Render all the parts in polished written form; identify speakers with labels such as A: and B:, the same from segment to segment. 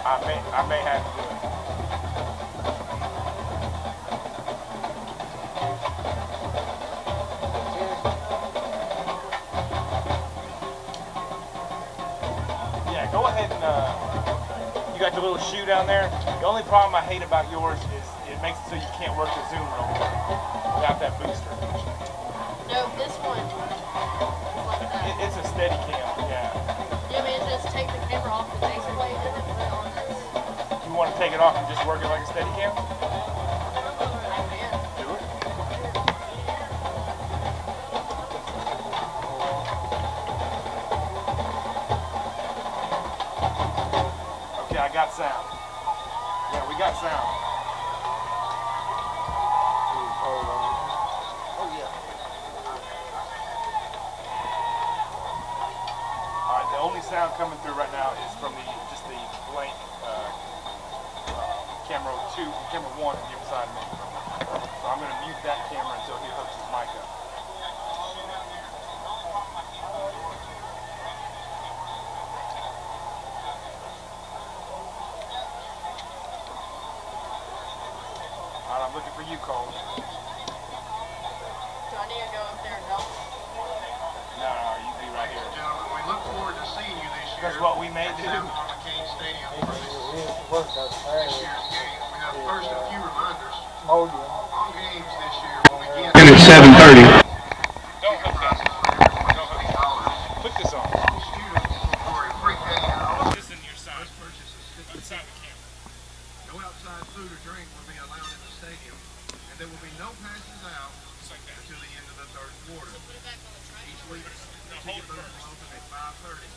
A: I may have to do it. Yeah, go ahead and you got the little shoe down there. The only problem I hate about yours is it makes it so you can't work the zoom real quick without that booster.
B: No, this one is like that.
A: It's a steady cam, yeah.
B: You mean just take the camera off the faceplate and then put it on this?
A: You want to take it off and just work it like a steady cam?
B: I can.
A: Do it. Okay, I got sound. Yeah, we got sound.
C: Oh yeah.
A: Alright, the only sound coming through right now is from just the blank camera 1 on the other side of me. So I'm going to mute that camera until he hooks his mic up. Alright, I'm looking for you, Cole.
B: Do I need to go up there and help?
A: No, you be right here.
D: Gentlemen, we look forward to seeing you this year.
A: Because what we may do.
D: On McCain Stadium for this year's game. We have first a few reminders. All games this year will begin
E: at 7:30.
A: Don't put this on.
D: Students for a free payout.
A: This in your side. Inside the camera.
D: No outside food or drink will be allowed in the stadium, and there will be no passes out until the end of the third quarter. Each week, the ticket booth will open at 5:30.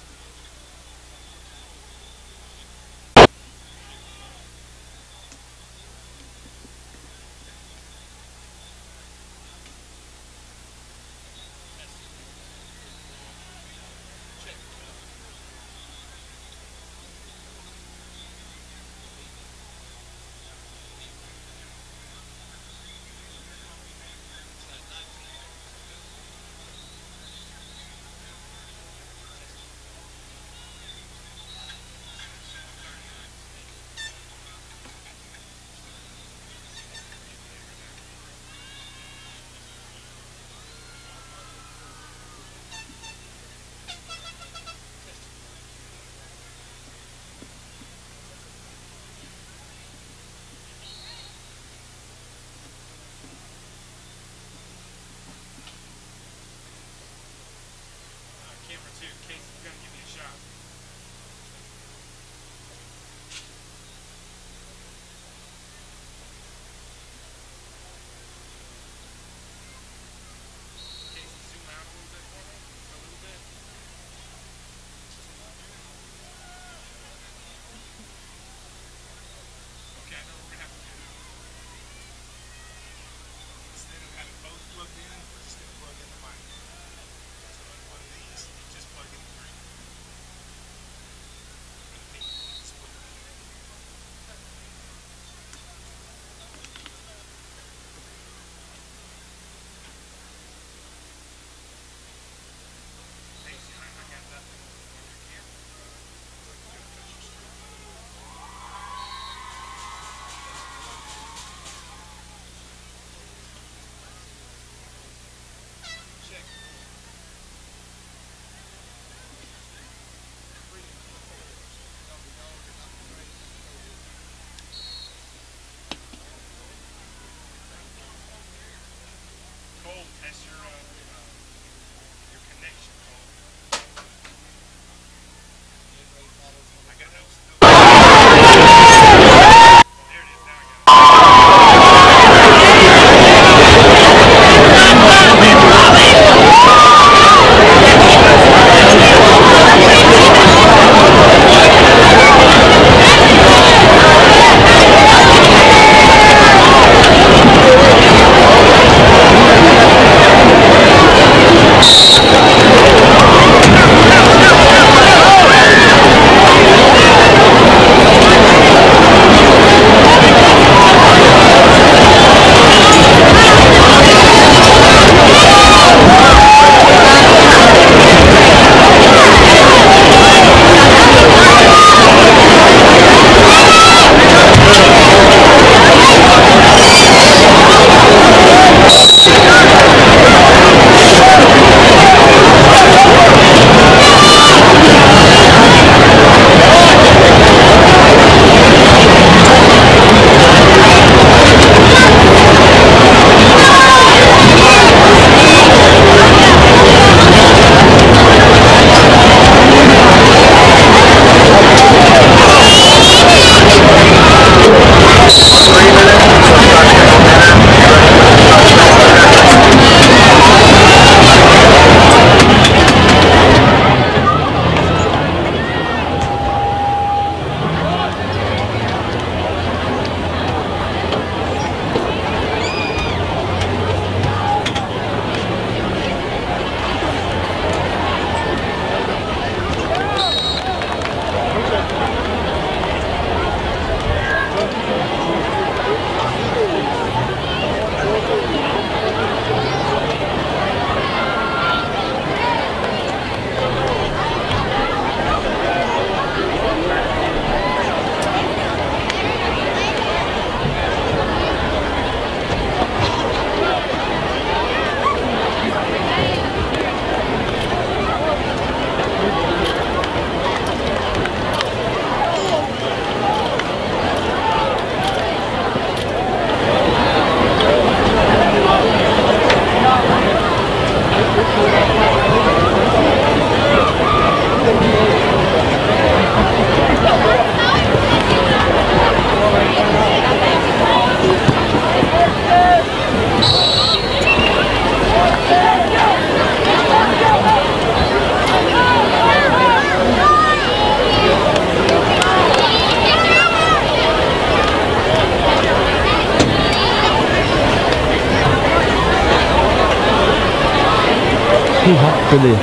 C: too hot for this.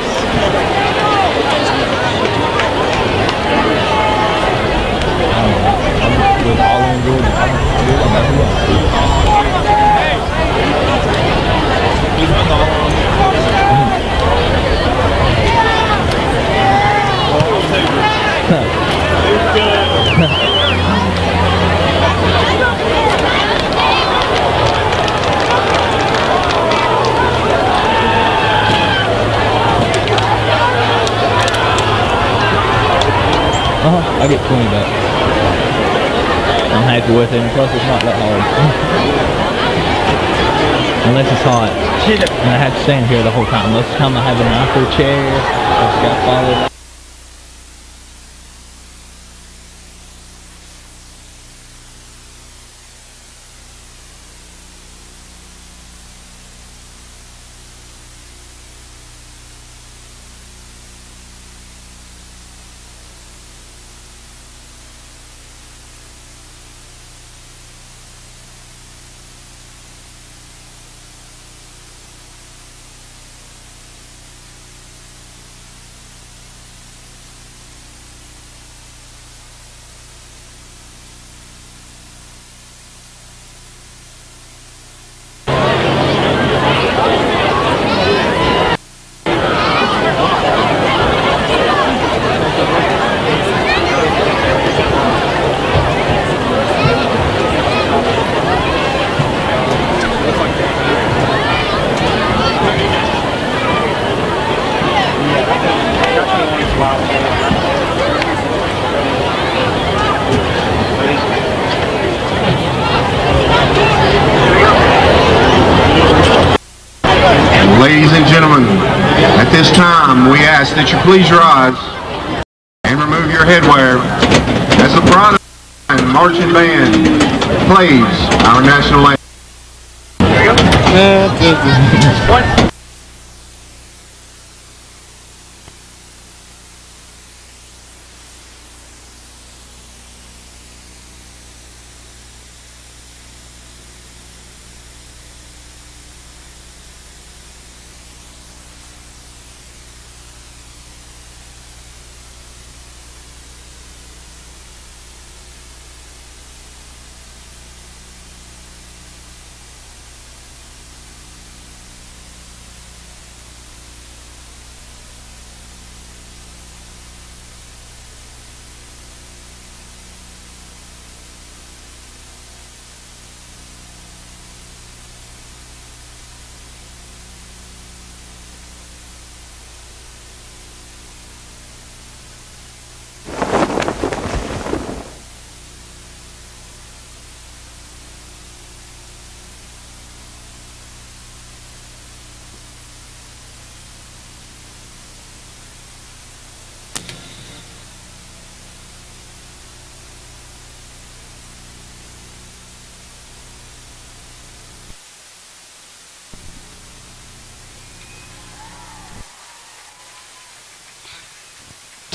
C: With all in good, I get 20 bucks. I'm happy with it, and plus it's not that hard. Unless it's hot. And I have to stand here the whole time. Most of the time I have a nice little chair. I've got followed.
D: Ladies and gentlemen, at this time we ask that you please rise and remove your headwear as the Pride and Marching Band plays our national anthem.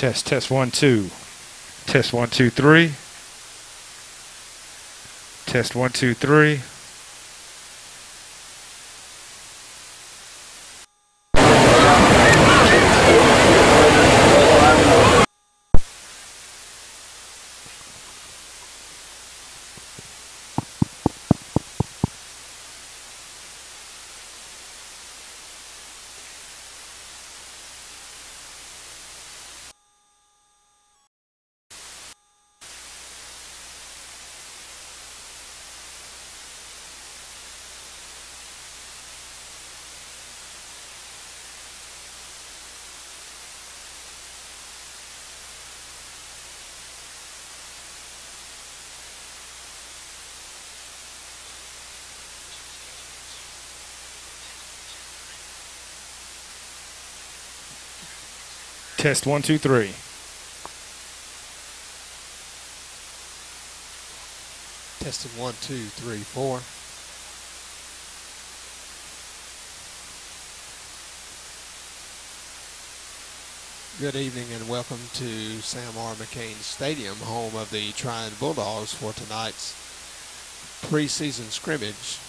A: Test 1 2. Test 1 2 3. Test 1 2 3. Test 1 2 3.
E: Testing 1 2 3 4. Good evening and welcome to Sam R. McCain Stadium, home of the Trion Bulldogs, for tonight's preseason scrimmage.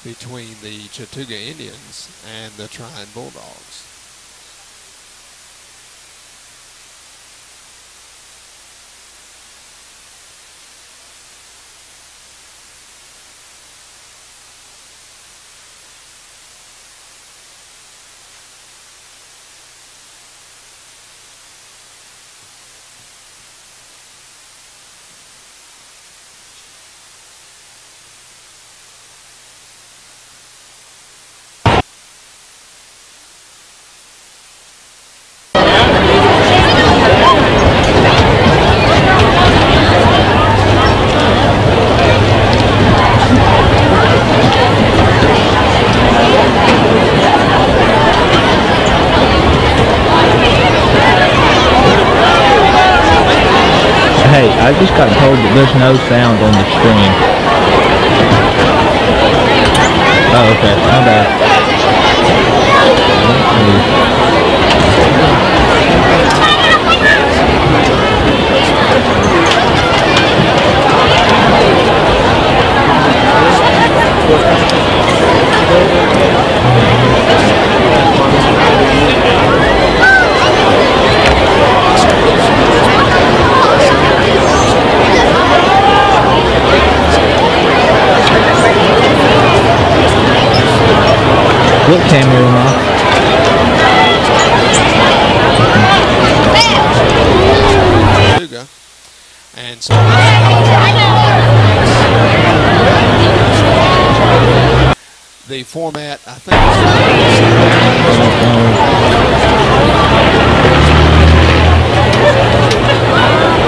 E: between the Chattooga Indians and the Trion Bulldogs.
C: Hey, I just got told that there's no sound on the stream. Oh, okay. My bad. What camera am I?
E: Chattooga. And so the format, I think,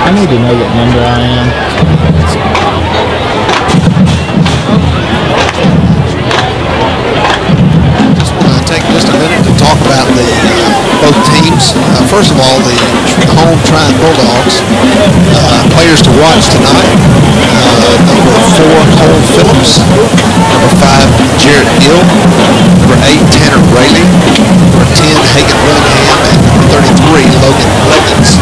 C: I need to know what number I am.
E: take just a minute to talk about the both teams. First of all, the home Trion Bulldogs players to watch tonight. Number 4, Cole Phillips. Number 5, Jarrett Hill. Number 8, Tanner Rayleigh. Number 10, Hagan Willingham. And number 33, Logan Leggins.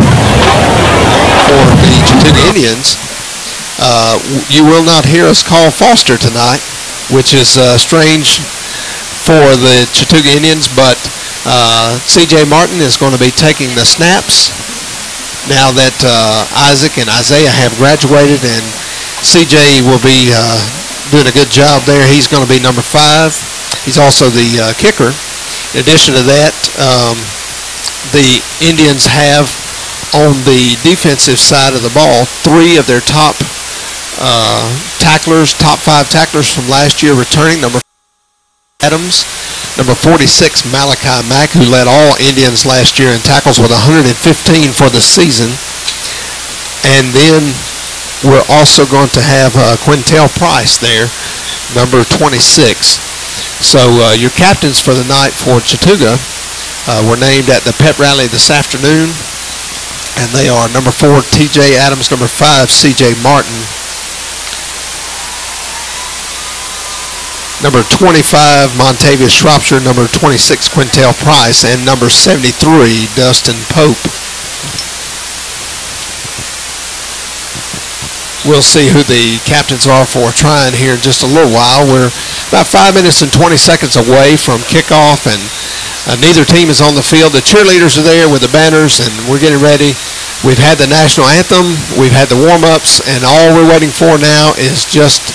E: For the Chattooga Indians, you will not hear us call Foster tonight, which is strange for the Chattooga Indians, but C.J. Martin is going to be taking the snaps now that Isaac and Isaiah have graduated, and C.J. will be doing a good job there. He's going to be number 5. He's also the kicker. In addition to that, the Indians have on the defensive side of the ball 3 of their top tacklers, top 5 tacklers from last year returning. Number Adams, number 46 Malachi Mack, who led all Indians last year in tackles with 115 for the season. And then we're also going to have Quintel Price there, number 26. So your captains for the night for Chattooga were named at the pep rally this afternoon, and they are number 4 TJ Adams, number 5 CJ Martin, number 25, Montavious Shropshire, number 26, Quintel Price, and number 73, Dustin Pope. We'll see who the captains are for Trion here in just a little while. We're about 5 minutes and 20 seconds away from kickoff, and neither team is on the field. The cheerleaders are there with the banners, and we're getting ready. We've had the national anthem, we've had the warm-ups, and all we're waiting for now is just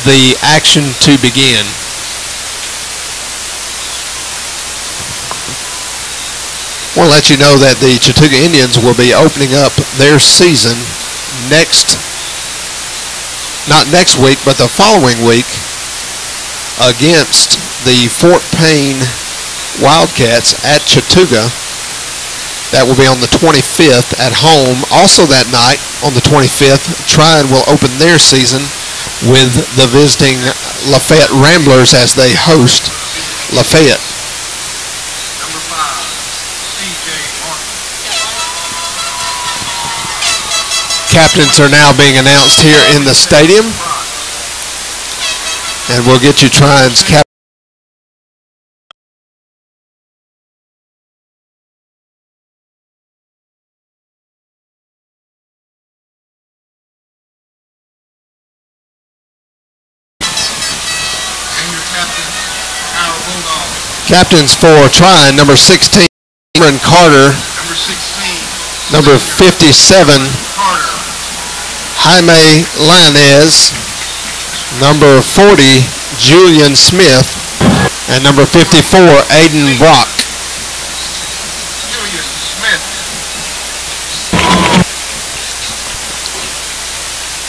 E: the action to begin. I want to let you know that the Chattooga Indians will be opening up their season not next week, but the following week against the Fort Payne Wildcats at Chattooga. That will be on the 25th at home. Also that night, on the 25th, Trion will open their season with the visiting Lafayette Ramblers as they host Lafayette.
D: Number 5, C.J. Martin.
E: Captains are now being announced here in the stadium, and we'll get you Trion's captain.
D: And your
E: Captains for Trion, number 16, Cameron Carter.
D: Number 16.
E: Number 57,
D: Carter.
E: Jaime Lanez. Number 40, Julian Smith. And number 54, Aiden Brock.
D: Julian Smith.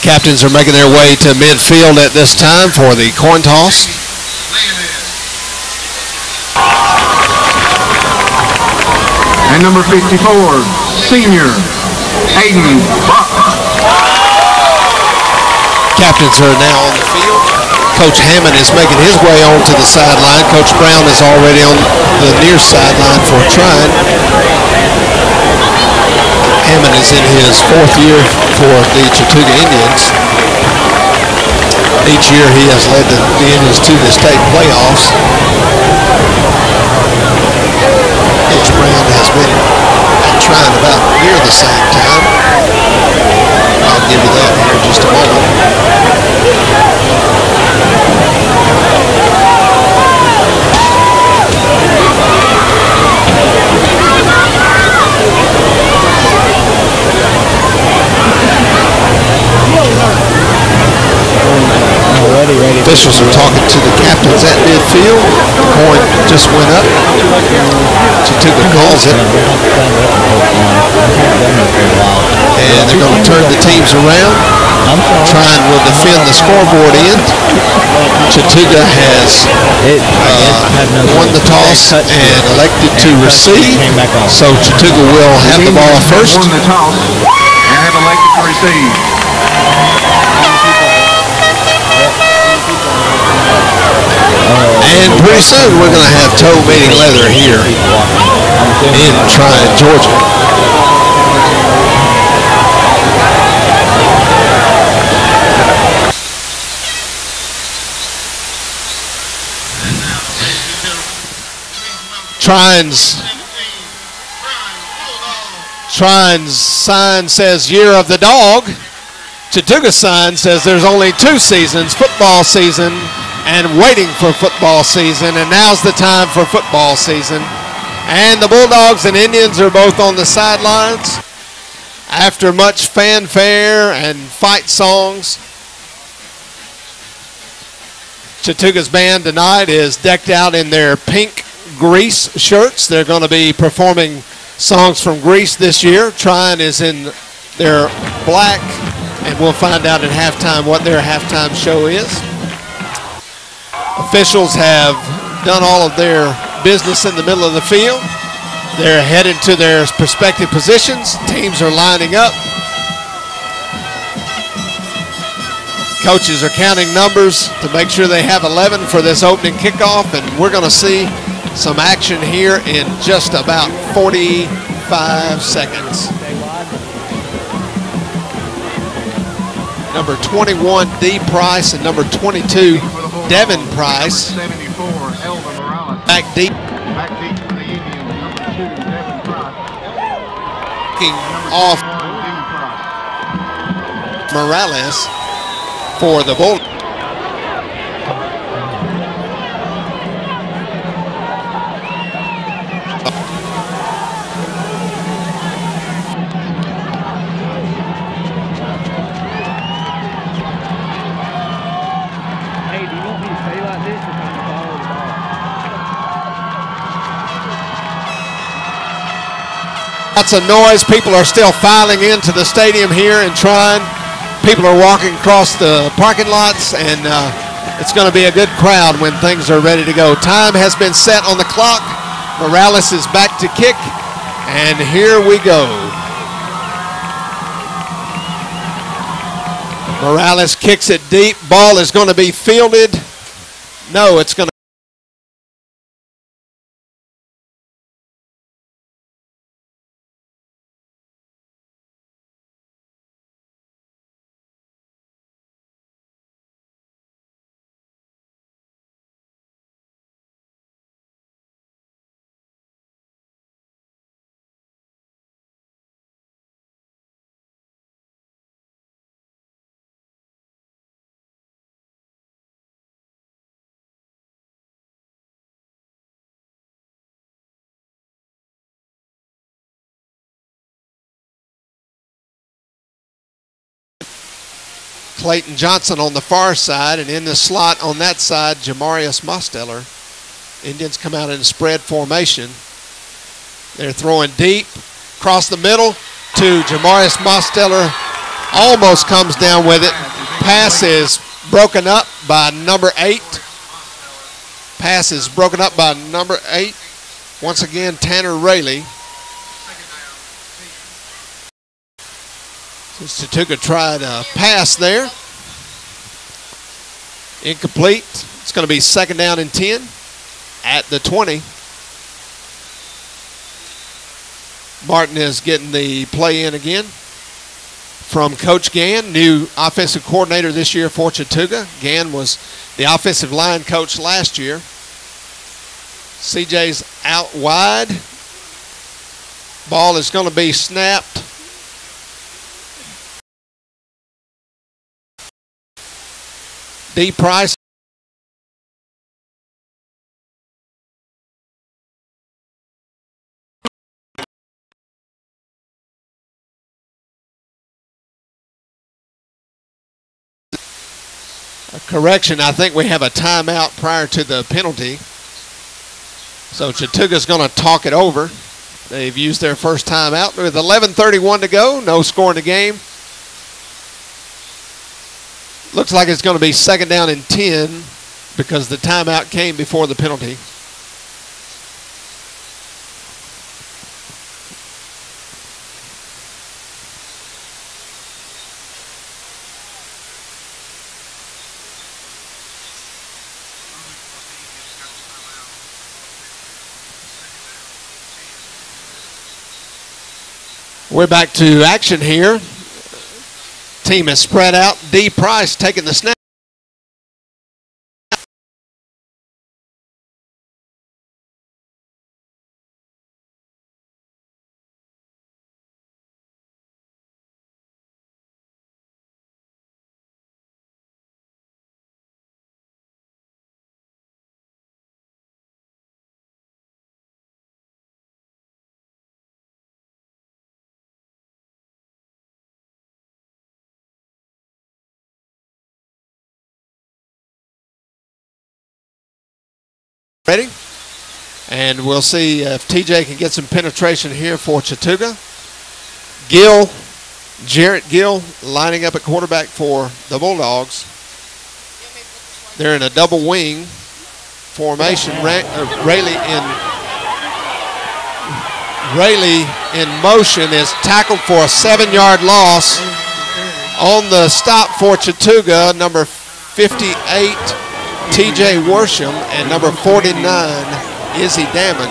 E: Captains are making their way to midfield at this time for the coin toss.
D: And number 54, senior, Aiden Buck.
E: Captains are now on the field. Coach Hammond is making his way onto the sideline. Coach Brown is already on the near sideline for Trion. Hammond is in his 4th year for the Chattooga Indians. Each year he has led the Indians to the state playoffs. Coach Brown has been at Trion about near the same time. I'll give you that here in just a moment. Officials are talking to the captains at midfield. The coin just went up. Chattooga calls it. And they're going to turn the teams around. Trion will defend the scoreboard end. Chattooga has won the toss and elected to receive. So Chattooga will have the ball first.
D: Won the toss and have elected to receive.
E: And pretty soon we're going to have toe meeting leather here in Trion, Georgia. Trion's sign says Year of the Dog. Chattooga's sign says there's only 2 seasons, football season and waiting for football season, and now's the time for football season. And the Bulldogs and Indians are both on the sidelines. After much fanfare and fight songs, Chattooga's band tonight is decked out in their pink Grease shirts. They're going to be performing songs from Grease this year. Trion is in their black, and we'll find out at halftime what their halftime show is. Officials have done all of their business in the middle of the field. They're headed to their respective positions. Teams are lining up. Coaches are counting numbers to make sure they have 11 for this opening kickoff, and we're going to see some action here in just about 45 seconds. Number 21, D. Price, and number 22, Devin Price.
D: 74, Elvin Morales.
E: Back deep.
D: Back deep for the Indians. Number 2, Devin Price.
E: Off
D: D. Price.
E: Morales for the Bulldogs. Lots of noise. People are still filing into the stadium here in Trion. People are walking across the parking lots, and it's going to be a good crowd when things are ready to go. Time has been set on the clock. Morales is back to kick, and here we go. Morales kicks it deep. Ball is going to be fielded. No, it's going to Clayton Johnson on the far side, and in the slot on that side, Jamarius Mosteller. Indians come out in spread formation. They're throwing deep, across the middle to Jamarius Mosteller. Almost comes down with it. Pass is broken up by number 8. Pass is broken up by number 8. Once again, Tanner Rayleigh. So Chattooga tried a pass there. Incomplete. It's going to be 2nd down and 10 at the 20. Martin is getting the play in again from Coach Gann, new offensive coordinator this year for Chattooga. Gann was the offensive line coach last year. CJ's out wide. Ball is going to be snapped. D. Price. A correction, I think we have a timeout prior to the penalty. So Chattooga's going to talk it over. They've used their first timeout with 11:31 to go, no score in the game. Looks like it's going to be 2nd down and 10 because the timeout came before the penalty. We're back to action here. Team is spread out. D. Price taking the snap. Ready? And we'll see if TJ can get some penetration here for Chattooga. Jarrett Gill lining up at quarterback for the Bulldogs. They're in a double wing formation. Rayleigh in motion is tackled for a 7-yard loss. On the stop for Chattooga, number 58, TJ Worsham, and number 49, Izzy Damon.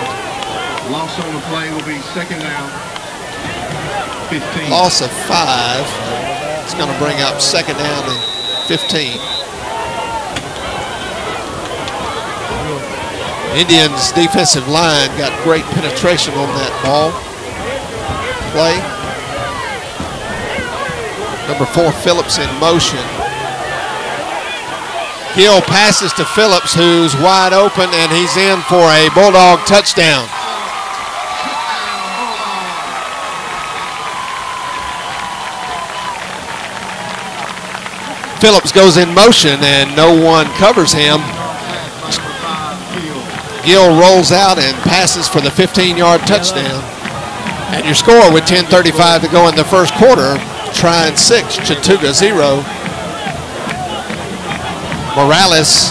D: Loss on the play will be 2nd down, 15.
E: Loss of 5. It's going to bring up 2nd down and 15. Indians' defensive line got great penetration on that ball play. Number 4, Phillips in motion. Gill passes to Phillips, who's wide open, and he's in for a Bulldog touchdown. Phillips goes in motion, and no one covers him. Gill rolls out and passes for the 15-yard touchdown. And your score with 10:35 to go in the first quarter, Trion 6, Chattooga 0. Morales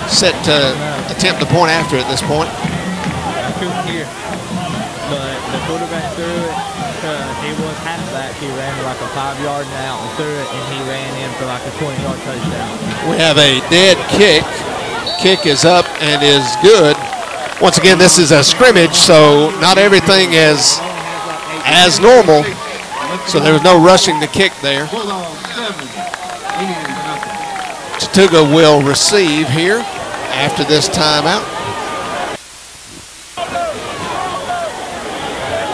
E: set to attempt the point after at this point.
C: Couldn't hear, but the quarterback threw it. He was halfback. He ran like a 5-yard out and threw it, and he ran in for like a 20-yard touchdown.
E: We have a dead kick. Kick is up and is good. Once again, this is a scrimmage, so not everything is as normal. So there was no rushing the kick there. Chattooga will receive here after this timeout.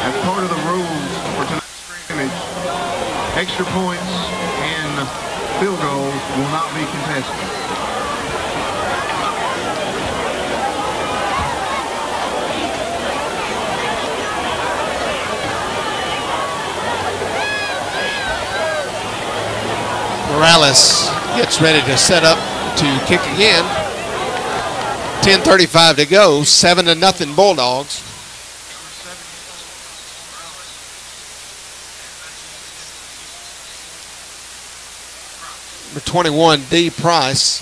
D: As part of the rules for tonight's scrimmage, extra points and field goals will not be contested.
E: Morales gets ready to set up to kick again. 10:35 to go, 7-0 Bulldogs. Number 21, D. Price,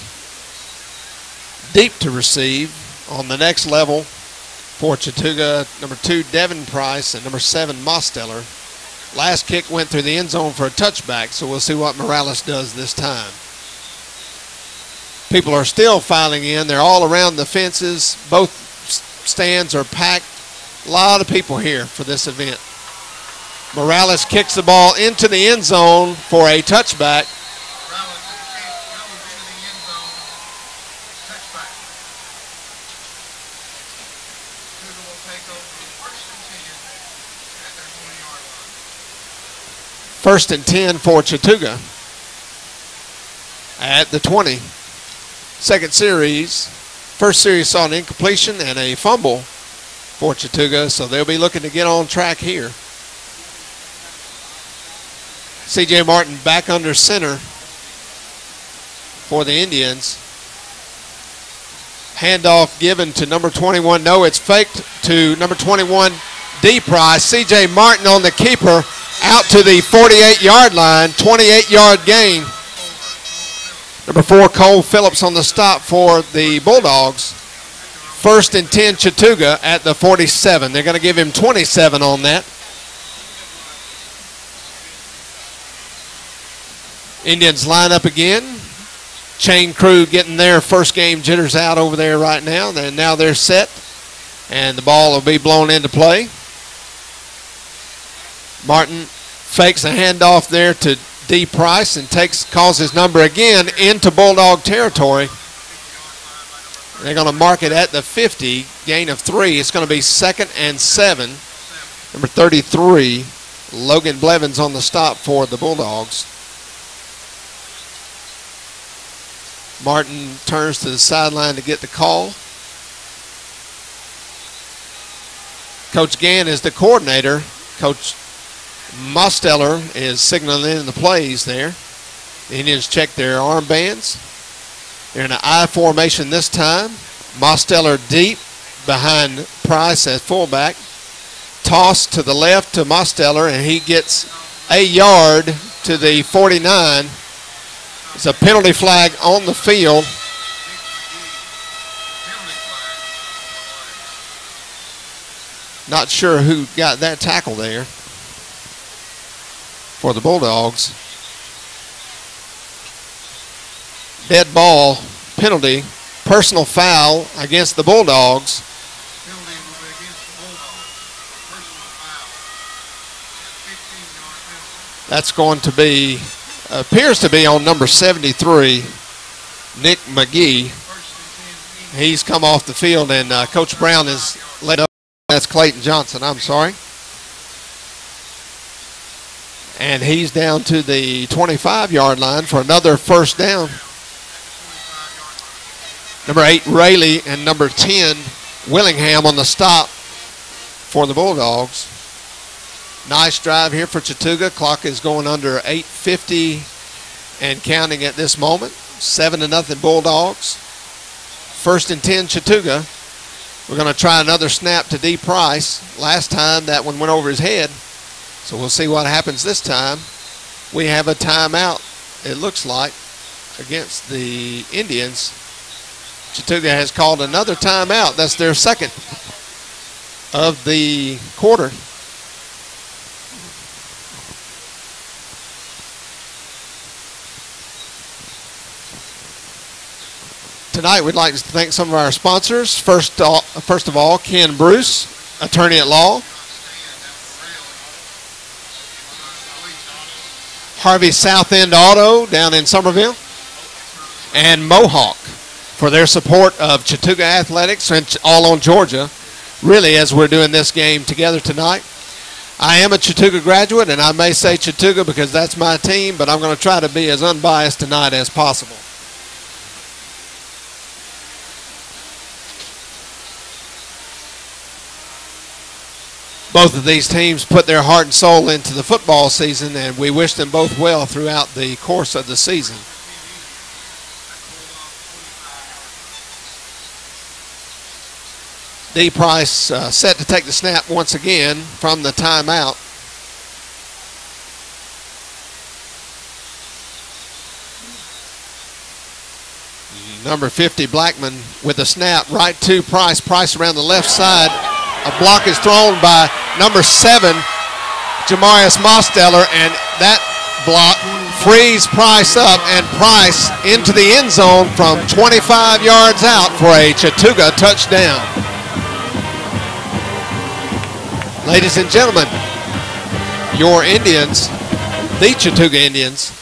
E: deep to receive. On the next level for Chattooga, number 2, Devin Price, and number 7, Mosteller. Last kick went through the end zone for a touchback, so we'll see what Morales does this time. People are still filing in. They're all around the fences. Both stands are packed. A lot of people here for this event. Morales kicks the ball into the end zone for a touchback. First and 10 for Chattooga at the 20. Second series. First series saw an incompletion and a fumble for Chattooga, so they'll be looking to get on track here. C.J. Martin back under center for the Indians. Handoff given to number 21. No, it's faked to number 21, D. Price. C.J. Martin on the keeper. Out to the 48-yard line, 28-yard gain. Number 4, Cole Phillips on the stop for the Bulldogs. First and 10, Chattooga at the 47. They're going to give him 27 on that. Indians line up again. Chain crew getting their first game jitters out over there right now. And now they're set, and the ball will be blown into play. Martin fakes a handoff there to D. Price and calls his number again into Bulldog territory. They're going to mark it at the 50, gain of 3. It's going to be 2nd and 7. Number 33, Logan Blevins on the stop for the Bulldogs. Martin turns to the sideline to get the call. Coach Gann is the coordinator. Coach Mosteller is signaling in the plays there. The Indians check their armbands. They're in an I formation this time. Mosteller deep behind Price at fullback. Toss to the left to Mosteller, and he gets a yard to the 49. It's a penalty flag on the field. Not sure who got that tackle there for the Bulldogs. Dead ball, penalty, personal foul against the Bulldogs. That's going to be, appears to be on number 73, Nick McGee. He's come off the field, and Coach Brown is let up. That's Clayton Johnson, I'm sorry. And he's down to the 25-yard line for another first down. Number 8, Rayleigh, and number 10, Willingham on the stop for the Bulldogs. Nice drive here for Chattooga. Clock is going under 8:50 and counting at this moment. 7-0 Bulldogs. First and 10, Chattooga. We're going to try another snap to D. Price. Last time that one went over his head. So we'll see what happens this time. We have a timeout, it looks like, against the Indians. Chattooga has called another timeout. That's their second of the quarter. Tonight we'd like to thank some of our sponsors. First of all, Ken Bruce, attorney at law. Harvey South End Auto down in Somerville, and Mohawk for their support of Chattooga Athletics and all on Georgia, really, as we're doing this game together tonight. I am a Chattooga graduate, and I may say Chattooga because that's my team, but I'm going to try to be as unbiased tonight as possible. both of these teams put their heart and soul into the football season, and we wish them both well throughout the course of the season. D. Price set to take the snap once again from the timeout. Number 50, Blackman, with a snap right to Price. Price around the left side. A block is thrown by number 7, Jamarius Mosteller, and that block frees Price up, and Price into the end zone from 25 yards out for a Chattooga touchdown. Ladies and gentlemen, your Indians, the Chattooga Indians,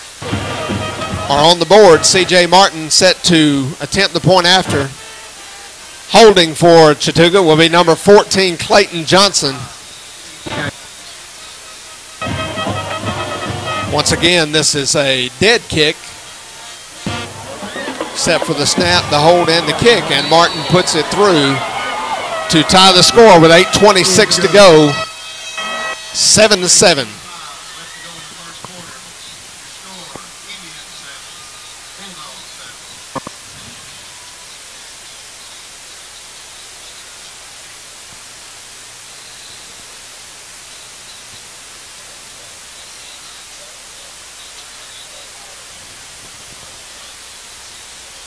E: are on the board. C.J. Martin set to attempt the point after. Holding for Chattooga will be number 14, Clayton Johnson. Once again, this is a dead kick, except for the snap, the hold, and the kick, and Martin puts it through to tie the score with 8:26 to go, 7-7.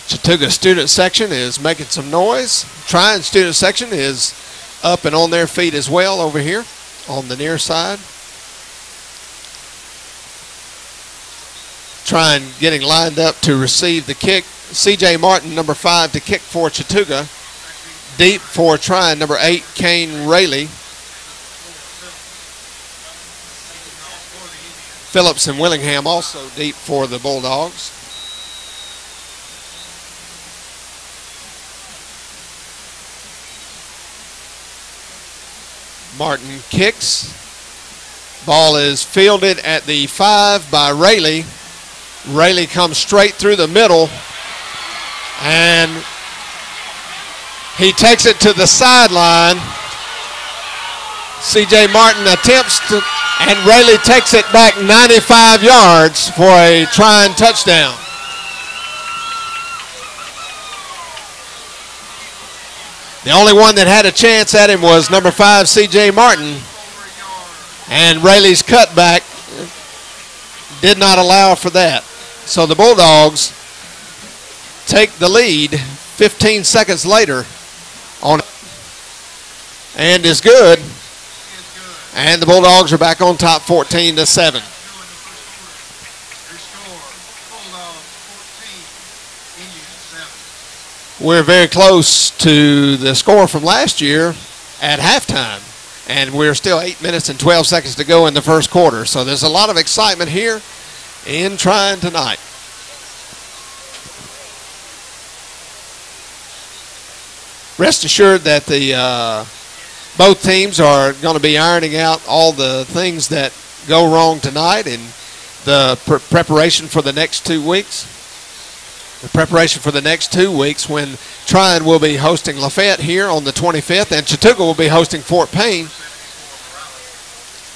E: Chattooga student section is making some noise. Trion student section is up and on their feet as well over here on the near side. Trion getting lined up to receive the kick. C.J. Martin, number 5, to kick for Chattooga. Deep for Trion, number 8, Kane Rayleigh. Phillips and Willingham also deep for the Bulldogs. Martin kicks. Ball is fielded at the 5 by Rayleigh. Rayleigh comes straight through the middle, and he takes it to the sideline. C.J. Martin attempts to, and Rayleigh takes it back 95 yards for a Trion touchdown. The only one that had a chance at him was number 5, C.J. Martin. And Rayleigh's cutback did not allow for that. So the Bulldogs take the lead 15 seconds later on, and is good. And the Bulldogs are back on top 14-7. We're very close to the score from last year at halftime, and we're still 8 minutes and 12 seconds to go in the first quarter. So there's a lot of excitement here in Trion tonight. Rest assured that the both teams are going to be ironing out all the things that go wrong tonight in the preparation for the next 2 weeks. The preparation for the next 2 weeks, when Trion will be hosting Lafayette here on the 25th, and Chattooga will be hosting Fort Payne.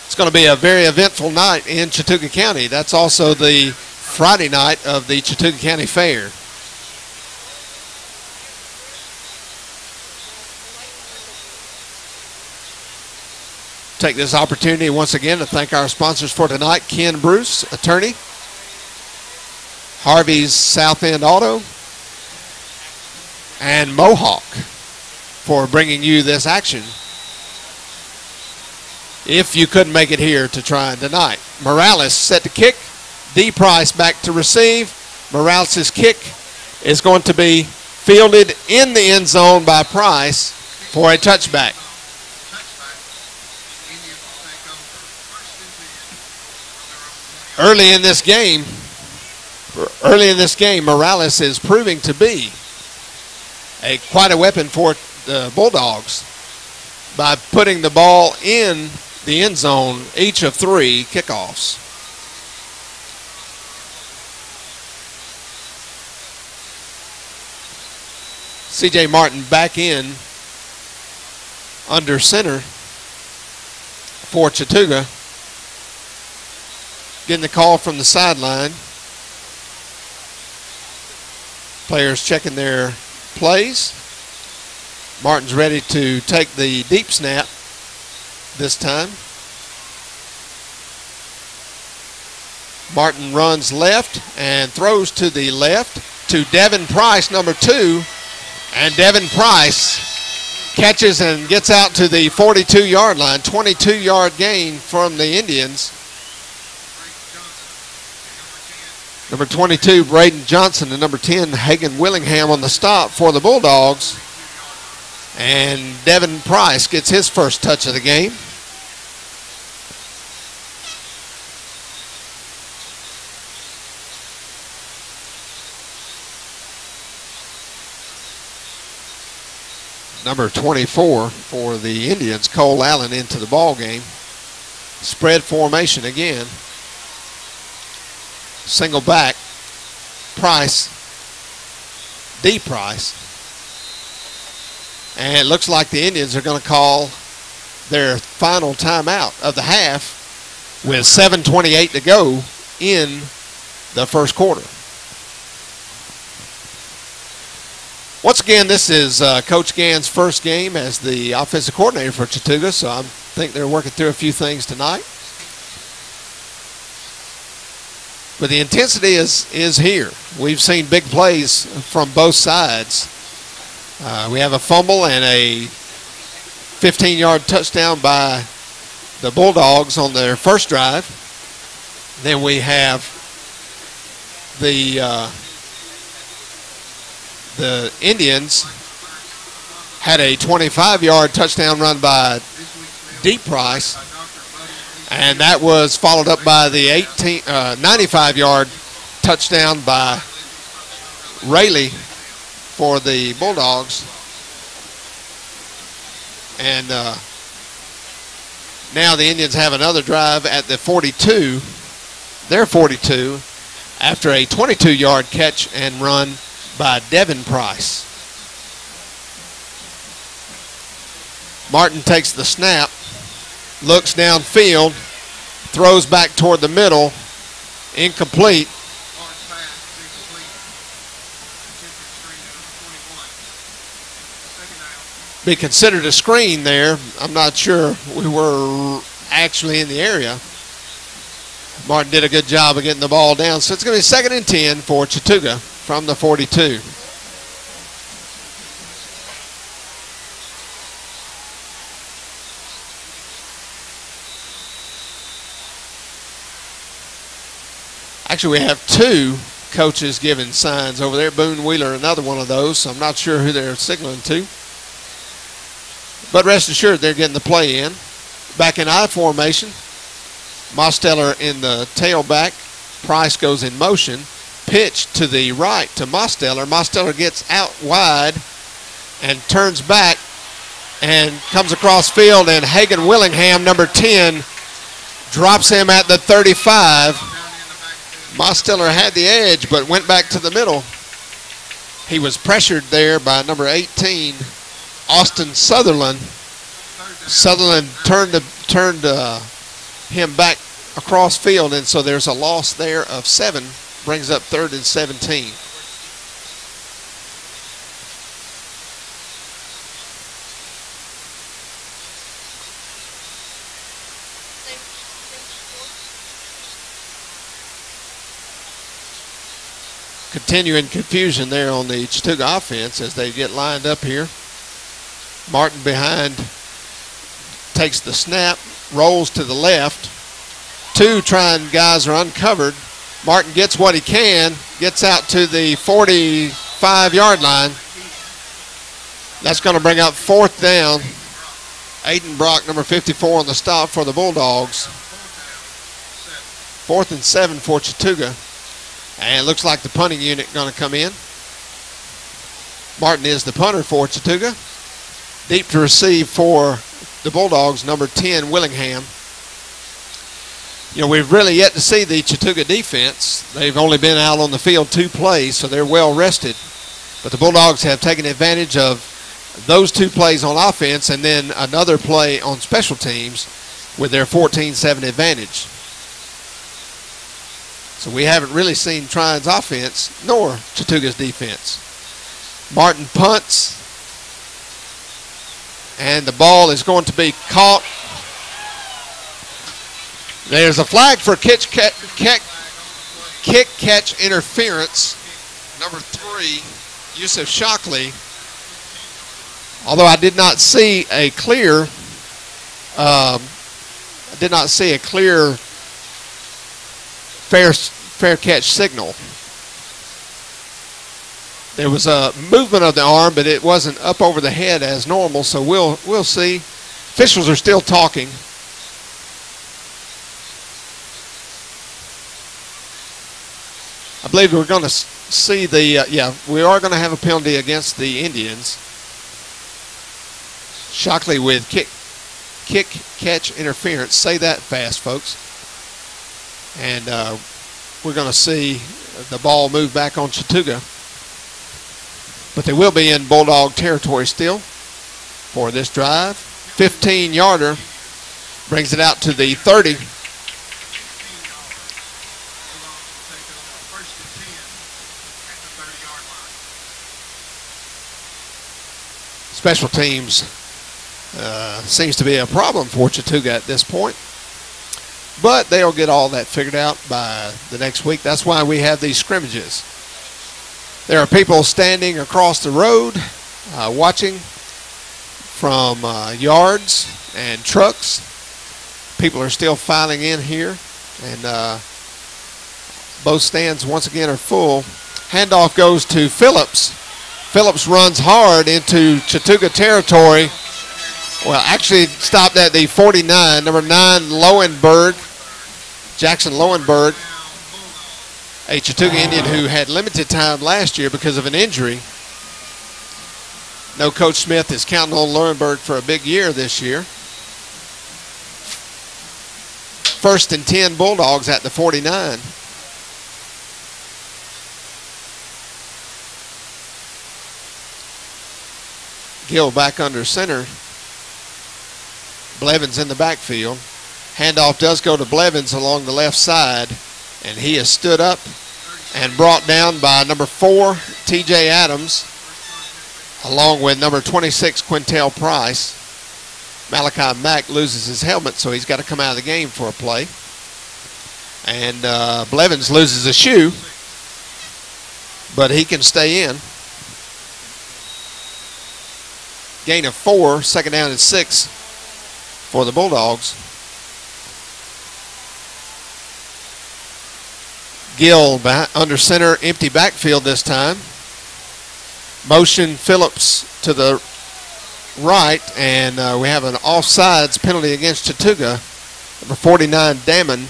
E: It's going to be a very eventful night in Chattooga County. That's also the Friday night of the Chattooga County Fair. Take this opportunity once again to thank our sponsors for tonight: Ken Bruce, attorney; Harvey's South End Auto; and Mohawk for bringing you this action. If you couldn't make it here to Trion tonight. Morales set to kick. D. Price back to receive. Morales' kick is going to be fielded in the end zone by Price for a touchback. Early in this game, Morales is proving to be quite a weapon for the Bulldogs by putting the ball in the end zone each of 3 kickoffs. C.J. Martin back in under center. for Chattooga. Getting the call from the sideline. Players checking their plays. Martin's ready to take the deep snap this time. Martin runs left and throws to the left to Devin Price, number 2. And Devin Price catches and gets out to the 42-yard line. 22-yard gain from the Indians. Number 22, Braden Johnson, and number 10, Hagan Willingham on the stop for the Bulldogs. And Devin Price gets his first touch of the game. Number 24 for the Indians, Cole Allen, into the ball game. Spread formation again. Single back, Price, D Price. And it looks like the Indians are going to call their final timeout of the half with 7:28 to go in the first quarter. Once again, this is Coach Gann's first game as the offensive coordinator for Chattooga, so I think they're working through a few things tonight. But the intensity is here. We've seen big plays from both sides. We have a fumble and a 15-yard touchdown by the Bulldogs on their first drive. Then we have the Indians had a 25-yard touchdown run by D Price, and that was followed up by the 95-yard touchdown by Rayleigh for the Bulldogs. And now the Indians have another drive at the 42, their 42, after a 22-yard catch and run by Devin Price. Martin takes the snap, looks downfield, throws back toward the middle, incomplete. Be considered a screen there. I'm not sure we were actually in the area. Martin did a good job of getting the ball down. So it's going to be 2nd and 10 for Chattooga from the 42. Actually, we have 2 coaches giving signs over there. Boone Wheeler, another one of those, so I'm not sure who they're signaling to. But rest assured, they're getting the play in. Back in I formation. Mosteller in the tailback. Price goes in motion. Pitch to the right to Mosteller. Mosteller gets out wide and turns back and comes across field, and Hagan Willingham, number 10, drops him at the 35. Mosteller had the edge but went back to the middle. He was pressured there by number 18, Austin Sutherland. Sutherland turned him back across field, and so there's a loss there of 7. Brings up 3rd and 17. Continuing confusion there on the Chattooga offense as they get lined up here. Martin behind, takes the snap, rolls to the left. 2 trying guys are uncovered. Martin gets what he can, gets out to the 45-yard line. That's going to bring up 4th down. Aiden Brock, number 54, on the stop for the Bulldogs. 4th and 7 for Chattooga. And it looks like the punting unit going to come in. Martin is the punter for Chattooga. Deep to receive for the Bulldogs, number 10, Willingham. You know, we've really yet to see the Chattooga defense. They've only been out on the field 2 plays, so they're well rested. But the Bulldogs have taken advantage of those 2 plays on offense and then another play on special teams with their 14-7 advantage. So we haven't really seen Trion's offense nor Chattooga's defense. Martin punts, and the ball is going to be caught. There's a flag for kick catch interference. Number 3, Yusuf Shockley. Although I did not see a clear, fair catch signal. There was a movement of the arm, but it wasn't up over the head as normal. So we'll see. Officials are still talking. I believe we're going to see the, we are going to have a penalty against the Indians. Shockley with kick catch interference. Say that fast, folks. And we're going to see the ball move back on Chattooga. But they will be in Bulldog territory still for this drive. 15-yarder brings it out to the 30. Special teams seems to be a problem for Chattooga at this point. But they'll get all that figured out by the next week. That's why we have these scrimmages. There are people standing across the road watching from yards and trucks. People are still filing in here. And both stands once again are full. Handoff goes to Phillips. Phillips runs hard into Chattooga territory. Well, actually stopped at the 49, number 9, Lowenberg, Jackson Lowenberg, a Chattooga Indian who had limited time last year because of an injury. No, Coach Smith is counting on Lowenberg for a big year this year. 1st and 10 Bulldogs at the 49. Gill back under center. Blevins in the backfield. Handoff does go to Blevins along the left side, and he is stood up and brought down by number 4, TJ Adams, along with number 26, Quintel Price. Malachi Mack loses his helmet, so he's got to come out of the game for a play. And Blevins loses a shoe, but he can stay in. Gain of 4, 2nd down and 6 for the Bulldogs. Gill under center, empty backfield this time. Motion Phillips to the right, and we have an offsides penalty against Chattooga. Number 49, Damon,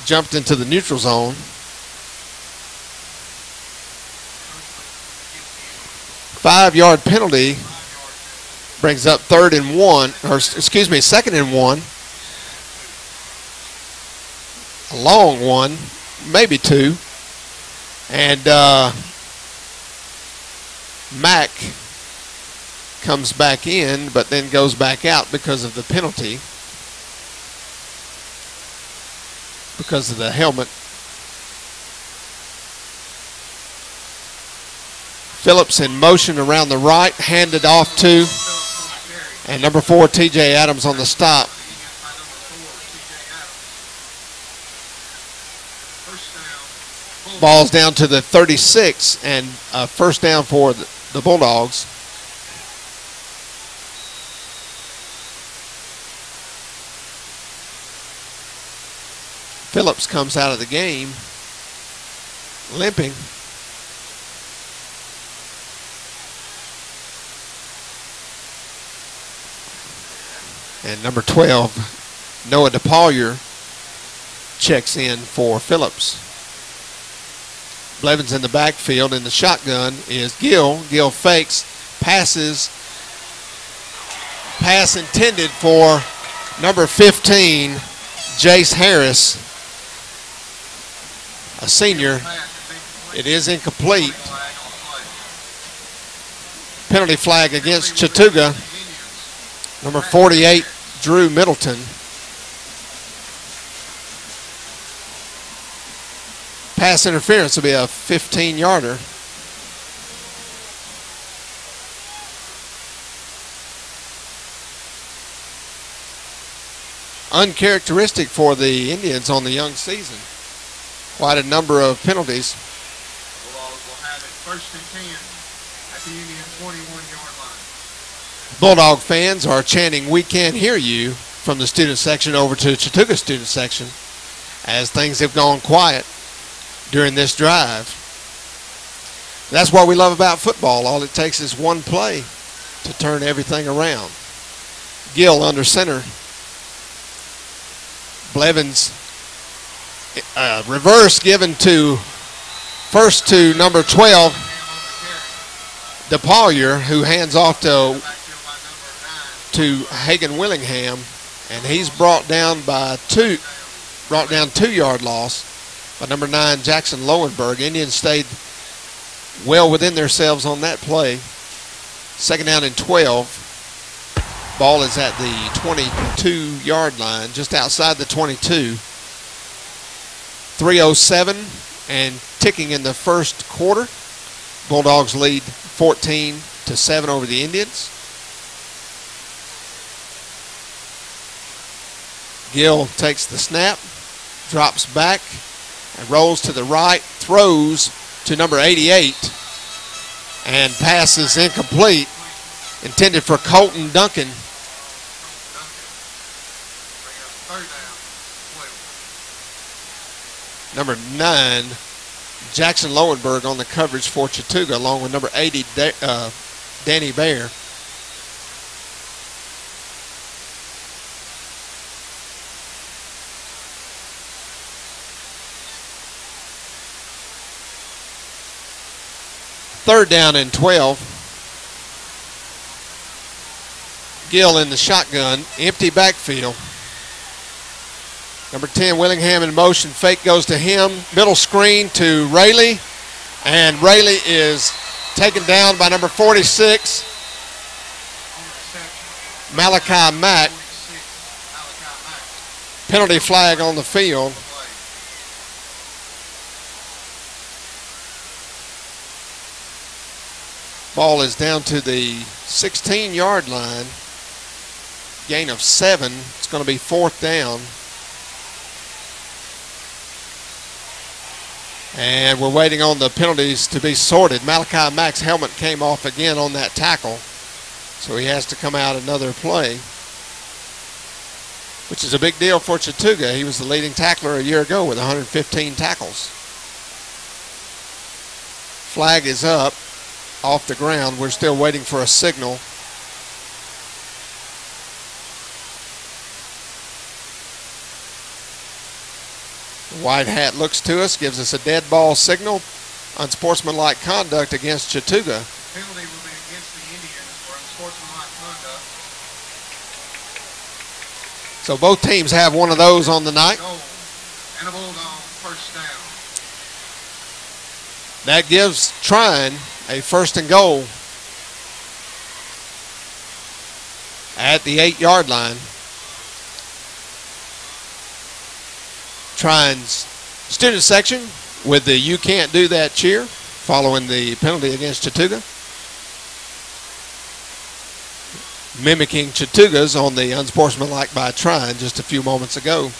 E: jumped into the neutral zone. Five-yard penalty brings up 2nd and 1. A long one, maybe 2. And Mack comes back in, but then goes back out because of the penalty, because of the helmet. Phillips in motion around the right, handed off to, and number 4, TJ Adams on the stop. Ball's down to the 36, and 1st down for the Bulldogs. Phillips comes out of the game limping. And number 12, Noah DePaulier, checks in for Phillips. Blevins in the backfield, and the shotgun is Gill. Gill fakes, passes. Pass intended for number 15, Jace Harris, a senior. It is incomplete. Penalty flag against Chattooga. Number 48, Drew Middleton. pass interference will be a 15-yarder. Uncharacteristic for the Indians on the young season. Quite a number of penalties.
D: Bulldogs will have it 1st and 10 at the Indian 21-yard line.
E: Bulldog fans are chanting, "We can't hear you," from the student section over to Chattooga student section, as things have gone quiet during this drive. That's what we love about football. All it takes is one play to turn everything around. Gill under center. Blevins, reverse given to first to number 12, DePaulier, who hands off to Hagan Willingham, and he's brought down 2-yard loss by number 9, Jackson Lowenberg. Indians stayed well within themselves on that play. 2nd down and 12. Ball is at the 22-yard line, just outside the 22. 3:07 and ticking in the first quarter. Bulldogs lead 14-7 over the Indians. Gill takes the snap, drops back, and rolls to the right, throws to number 88, and passes incomplete, intended for Colton Duncan. Number 9, Jackson Lowenberg on the coverage for Chattooga, along with number 80, Danny Bear. Third down and 12. Gill in the shotgun, empty backfield. Number 10, Willingham in motion. Fake goes to him. Middle screen to Rayleigh. And Rayleigh is taken down by number 46, Malachi Mack. Penalty flag on the field. Ball is down to the 16-yard line. Gain of 7. It's going to be 4th down. And we're waiting on the penalties to be sorted. Malachi Mack's helmet came off again on that tackle, so he has to come out another play, which is a big deal for Chattooga. He was the leading tackler a year ago with 115 tackles. Flag is up off the ground. We're still waiting for a signal. White hat looks to us, gives us a dead ball signal. Unsportsmanlike conduct against Chattooga.
D: Penalty will be against the Indians for unsportsmanlike conduct.
E: So both teams have one of those on the night.
D: Goal and a Bulldog 1st down.
E: That gives Trion a 1st and goal at the 8-yard line. Trion's student section with the "You Can't Do That" cheer following the penalty against Chattooga. Mimicking Chattooga's on the unsportsmanlike by Trion just a few moments ago.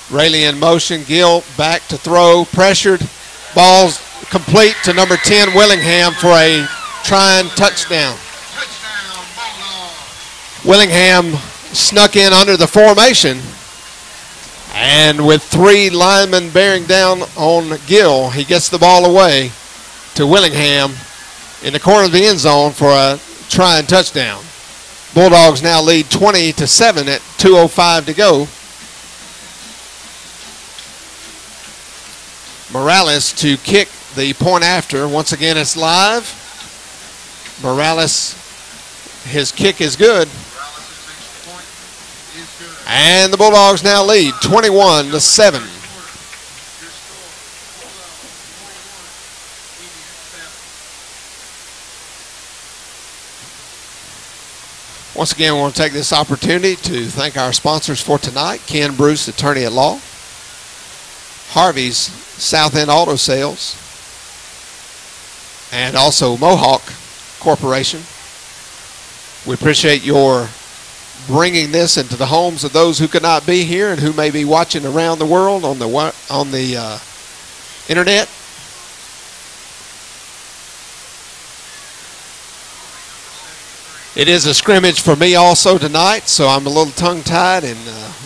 E: Rayleigh in motion, Gill back to throw, pressured, ball's complete to number 10 Willingham for a Trion touchdown.
D: Touchdown, Bulldog.
E: Willingham snuck in under the formation, and with 3 linemen bearing down on Gill, he gets the ball away to Willingham in the corner of the end zone for a Trion touchdown. Bulldogs now lead 20-7 at 2:05 to go. Morales to kick the point after. Once again, it's live. Morales, his kick is good. And the Bulldogs now lead 21-7. Once again, we want to take this opportunity to thank our sponsors for tonight. Ken Bruce, attorney at law. Harvey's South End Auto Sales, and also Mohawk Corporation. We appreciate your bringing this into the homes of those who could not be here and who may be watching around the world on the internet. It is a scrimmage for me also tonight, so I'm a little tongue-tied, and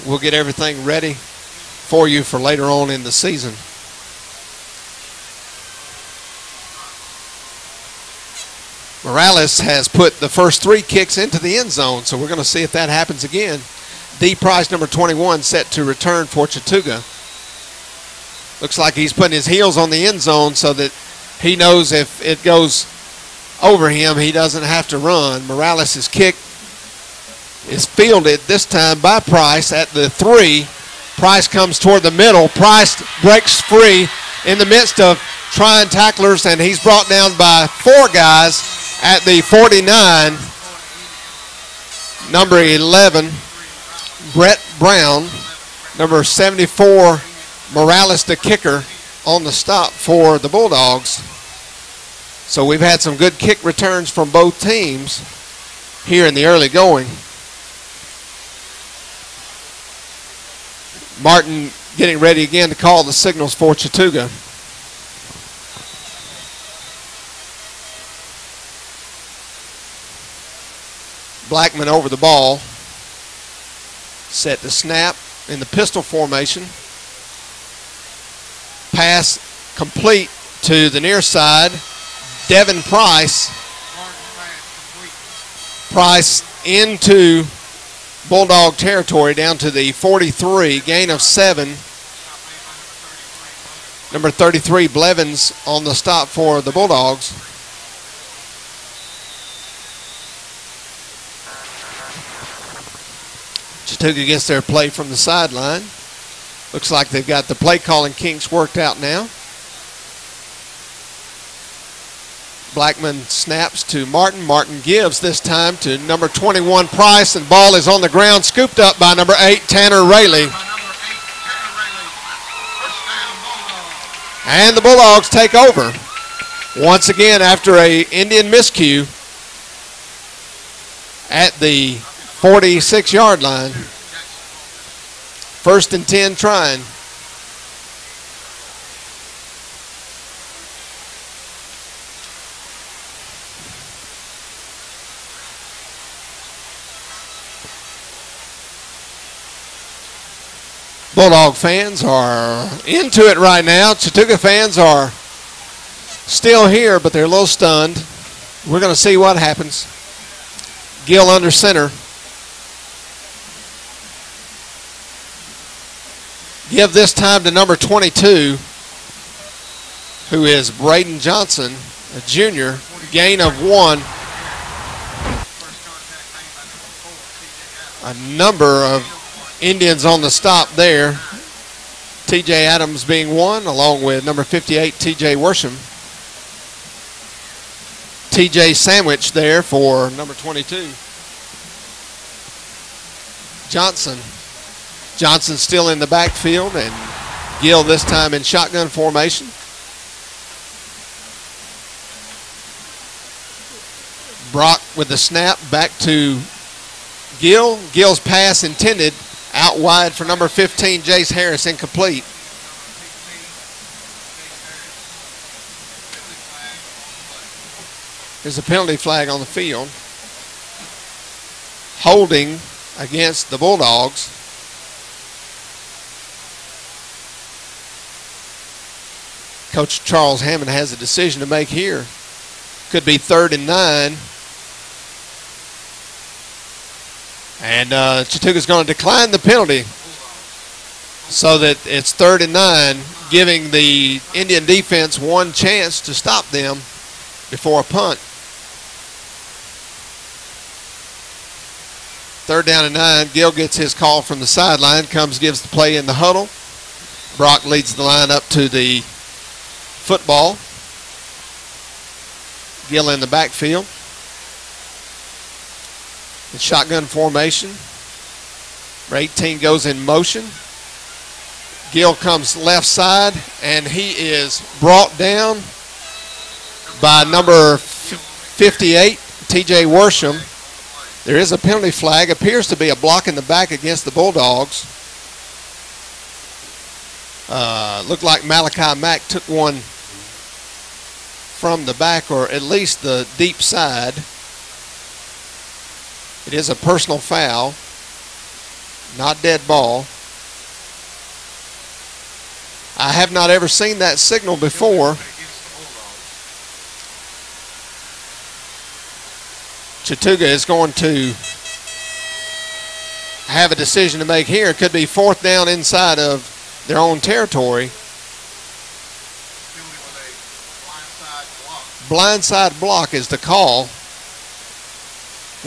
E: we'll get everything ready for you for later on in the season. Morales has put the first 3 kicks into the end zone, so we're going to see if that happens again. D. Price, number 21, set to return for Chattooga. Looks like he's putting his heels on the end zone so that he knows if it goes over him, he doesn't have to run. Morales' kick is fielded this time by Price at the 3. Price comes toward the middle. Price breaks free in the midst of Trion tacklers, and he's brought down by 4 guys at the 49. Number 11, Brett Brown. Number 74, Morales, the kicker, on the stop for the Bulldogs. So we've had some good kick returns from both teams here in the early going. Martin getting ready again to call the signals for Chattooga. Blackman over the ball. Set to snap in the pistol formation. Pass complete to the near side. Devin Price. Price into Bulldog territory down to the 43. Gain of 7. Number 33, Blevins, on the stop for the Bulldogs. Chattooga gets their play from the sideline. Looks like they've got the play calling kinks worked out now. Blackman snaps to Martin. Martin gives this time to number 21, Price, and ball is on the ground, scooped up by number 8, Tanner Rayleigh. And the Bulldogs take over. Once again, after a Indian miscue at the 46-yard line. 1st and 10 trying. Bulldog fans are into it right now. Chattooga fans are still here, but they're a little stunned. We're going to see what happens. Gill under center. Give this time to number 22, who is Braden Johnson, a junior. Gain of 1. A number of Indians on the stop there. TJ Adams being one, along with number 58, TJ Worsham. TJ Sandwich there for number 22. Johnson. Johnson still in the backfield, and Gill this time in shotgun formation. Brock with the snap back to Gill. Gill's pass intended out wide for number 15, Jace Harris, incomplete. There's a penalty flag on the field. Holding against the Bulldogs. Coach Charles Hammond has a decision to make here. Could be 3rd and 9. And Chattooga's going to decline the penalty so that it's 3rd and 9, giving the Indian defense one chance to stop them before a punt. 3rd down and 9. Gill gets his call from the sideline, gives the play in the huddle. Brock leads the line up to the football. Gill in the backfield. In shotgun formation. Number 18 goes in motion. Gill comes left side, and he is brought down by number 58, T.J. Worsham. There is a penalty flag. Appears to be a block in the back against the Bulldogs. Looked like Malachi Mack took one from the back, or at least the deep side. It is a personal foul, not dead ball. I have not ever seen that signal before. Chattooga is going to have a decision to make here. It could be fourth down inside of their own territory. Blindside block is the call.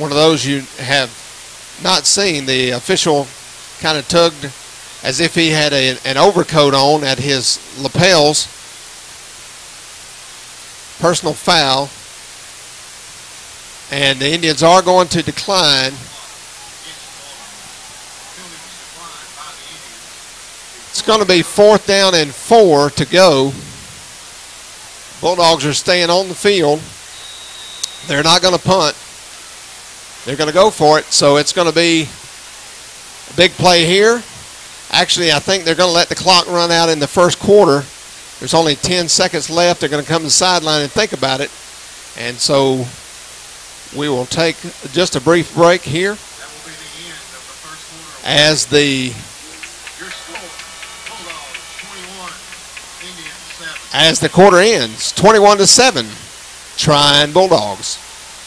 E: One of those you have not seen. The official kind of tugged as if he had an overcoat on at his lapels. Personal foul. And the Indians are going to decline. It's going to be fourth down and 4 to go. Bulldogs are staying on the field. They're not going to punt. They're going to go for it. So it's going to be a big play here. Actually, I think they're going to let the clock run out in the first quarter. There's only 10 seconds left. They're going to come to the sideline and think about it. And so we will take just a brief break here.
D: That will be the end of the first quarter.
E: As the
D: Your score, Bulldogs 21, Indians 7.
E: as the quarter ends, 21-7, Trion Bulldogs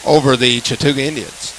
E: over the Chattooga Indians.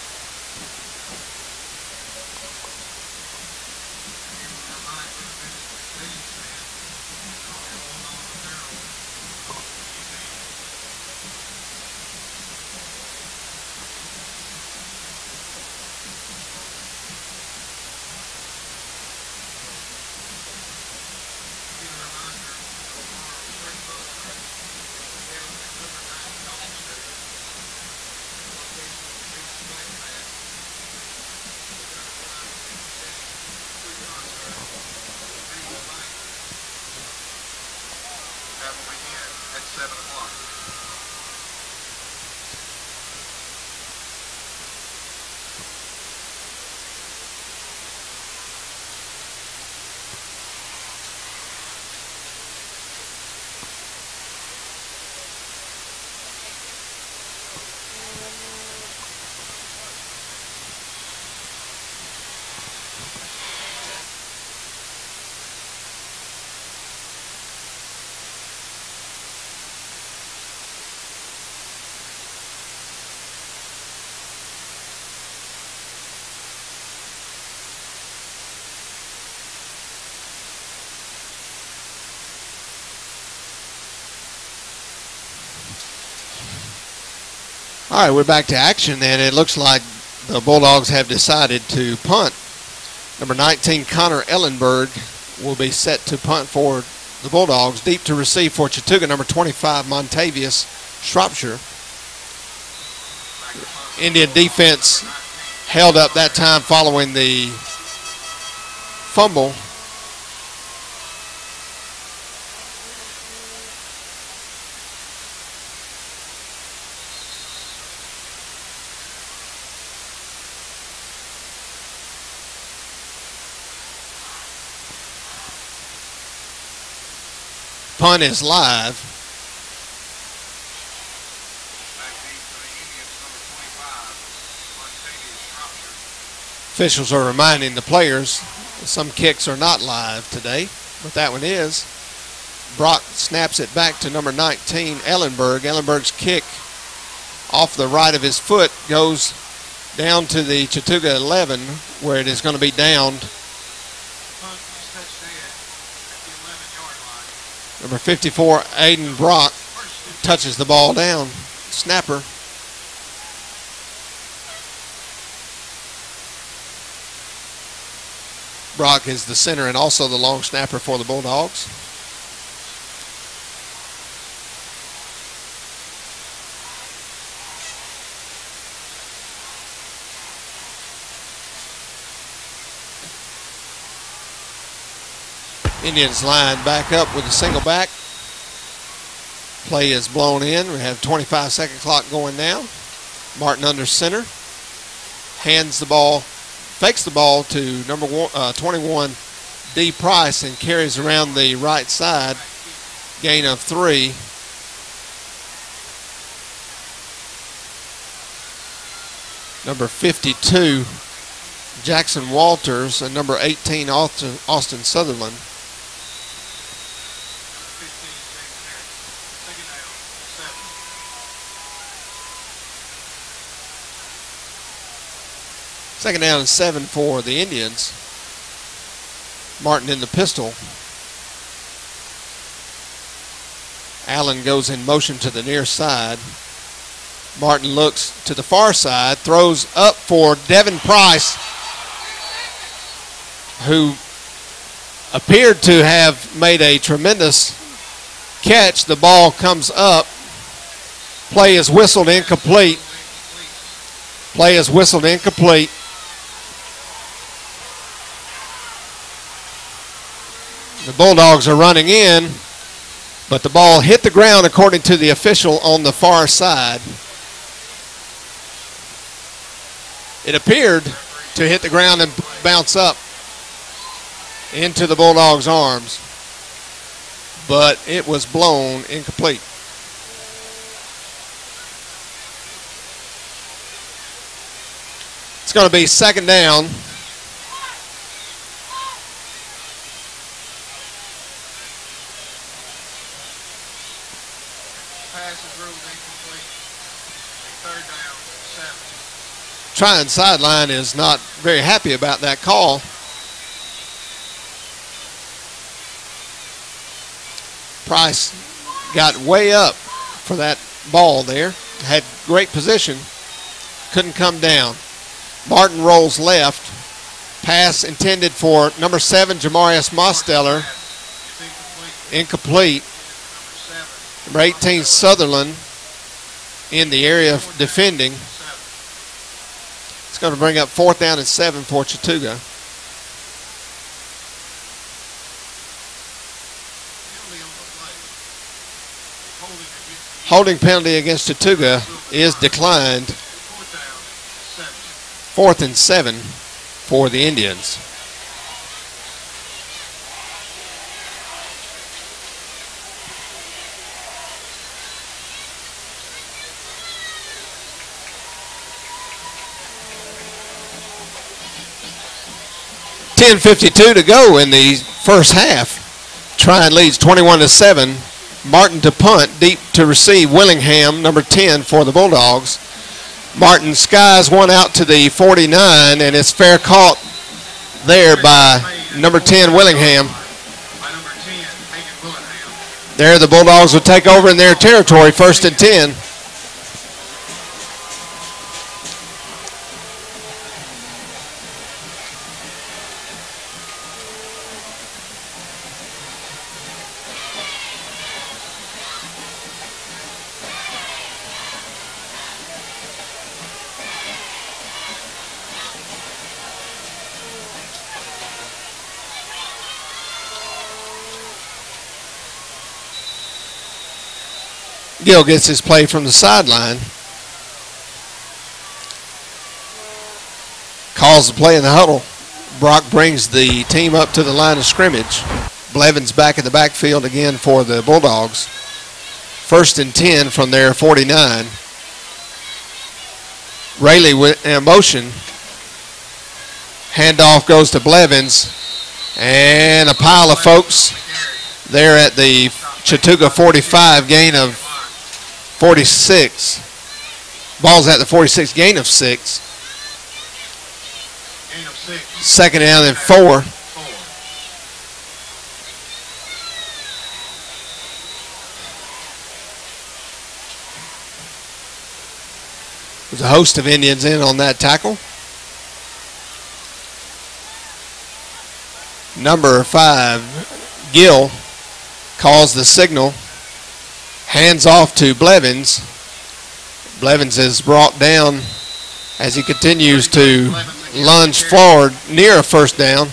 D: That will begin at 7 o'clock.
E: All right, we're back to action, and it looks like the Bulldogs have decided to punt. Number 19, Connor Ellenberg, will be set to punt for the Bulldogs. Deep to receive for Chattooga, number 25, Montavious Shropshire. Indian defense held up that time following the fumble. Punt is live. Officials are reminding the players some kicks are not live today, but that one is. Brock snaps it back to number 19, Ellenberg. Ellenberg's kick off the right of his foot goes down to the Chattooga 11, where it is going to be downed. Number 54, Aiden Brock, touches the ball down. Snapper. Brock is the center and also the long snapper for the Bulldogs. Indians line back up with a single back. Play is blown in. We have 25-second clock going now. Martin under center. Hands the ball, fakes the ball to number 21, D. Price, and carries around the right side. Gain of 3. Number 52, Jackson Walters, and number 18, Austin Sutherland. Second down and 7 for the Indians. Martin in the pistol. Allen goes in motion to the near side. Martin looks to the far side, throws up for Devin Price, who appeared to have made a tremendous catch. The ball comes up. Play is whistled incomplete. Play is whistled incomplete. The Bulldogs are running in, but the ball hit the ground according to the official on the far side. It appeared to hit the ground and bounce up into the Bulldogs' arms, but it was blown incomplete. It's going to be second down. Trion sideline is not very happy about that call. Price got way up for that ball there. Had great position. Couldn't come down. Martin rolls left. Pass intended for number 7, Jamarius Mosteller. Incomplete. Number 18, Sutherland, in the area of defending. It's going to bring up 4th down and 7 for Chattooga. Holding penalty against Chattooga is declined. 4th and 7 for the Indians. .52 to go in the first half. Trion leads 21-7. Martin to punt, deep to receive. Willingham, number 10 for the Bulldogs. Martin skies one out to the 49, and it's fair caught there by number 10, Willingham. There the Bulldogs will take over in their territory, 1st and 10. Gill gets his play from the sideline. Calls the play in the huddle. Brock brings the team up to the line of scrimmage. Blevins back in the backfield again for the Bulldogs. 1st and 10 from their 49. Rayleigh in motion. Handoff goes to Blevins. And a pile of folks there at the Chattooga 45, gain of 46. Ball's at the 46, gain of 6. 2nd down and 4. There's a host of Indians in on that tackle. Number 5, Gill, calls the signal. Hands off to Blevins. Blevins is brought down as he continues to lunge forward near a 1st down.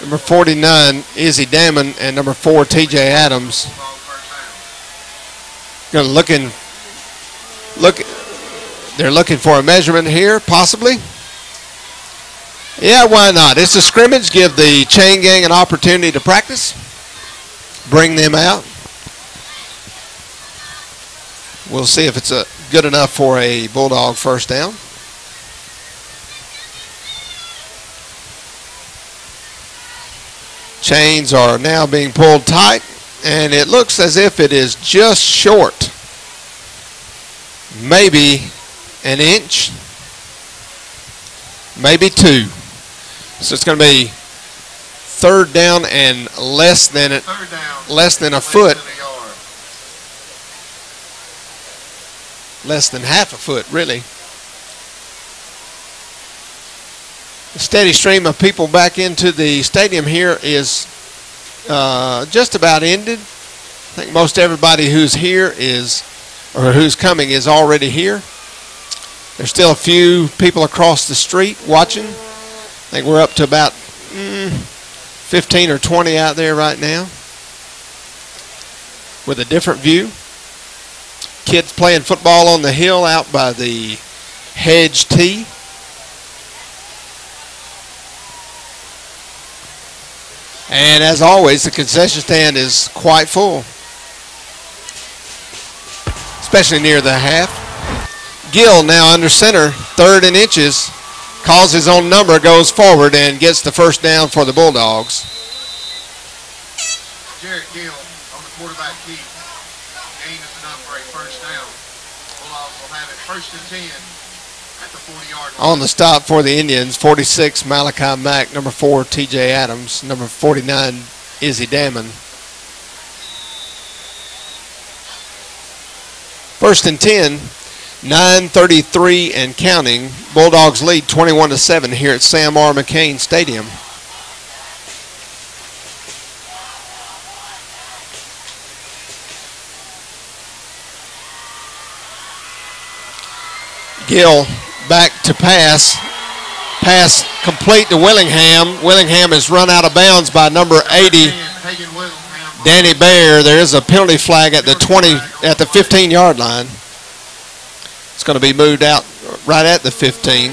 E: Number 49, Izzy Damon, and number 4, TJ Adams. They're looking for a measurement here, possibly. Yeah, why not? It's a scrimmage. Give the chain gang an opportunity to practice. Bring them out. We'll see if it's good enough for a Bulldog first down. Chains are now being pulled tight, and it looks as if it is just short. Maybe an inch, maybe 2. So it's going to be third down and less than a foot. Less than half a foot, really. The steady stream of people back into the stadium here is just about ended. I think most everybody who's here or who's coming is already here. There's still a few people across the street watching. I think we're up to about 15 or 20 out there right now with a different view. Kids playing football on the hill out by the hedge tee. And as always, the concession stand is quite full, especially near the half. Gill now under center, 3rd and inches, calls his own number, goes forward, and gets the first down for the Bulldogs.
D: Jarrett Gill on the quarterback keep. Gain is enough for a first down. Bulldogs will have it 1st and 10 at the 40-yard line.
E: On the stop for the Indians, 46 Malachi Mack, number 4 TJ Adams, number 49 Izzy Damon. 1st and 10, 9:33 and counting. Bulldogs lead 21-7 here at Sam R. McCain Stadium. Gill back to pass. Pass complete to Willingham. Willingham is run out of bounds by number 80, Danny Baer. There is a penalty flag at the 15-yard line. It's going to be moved out right at the 15.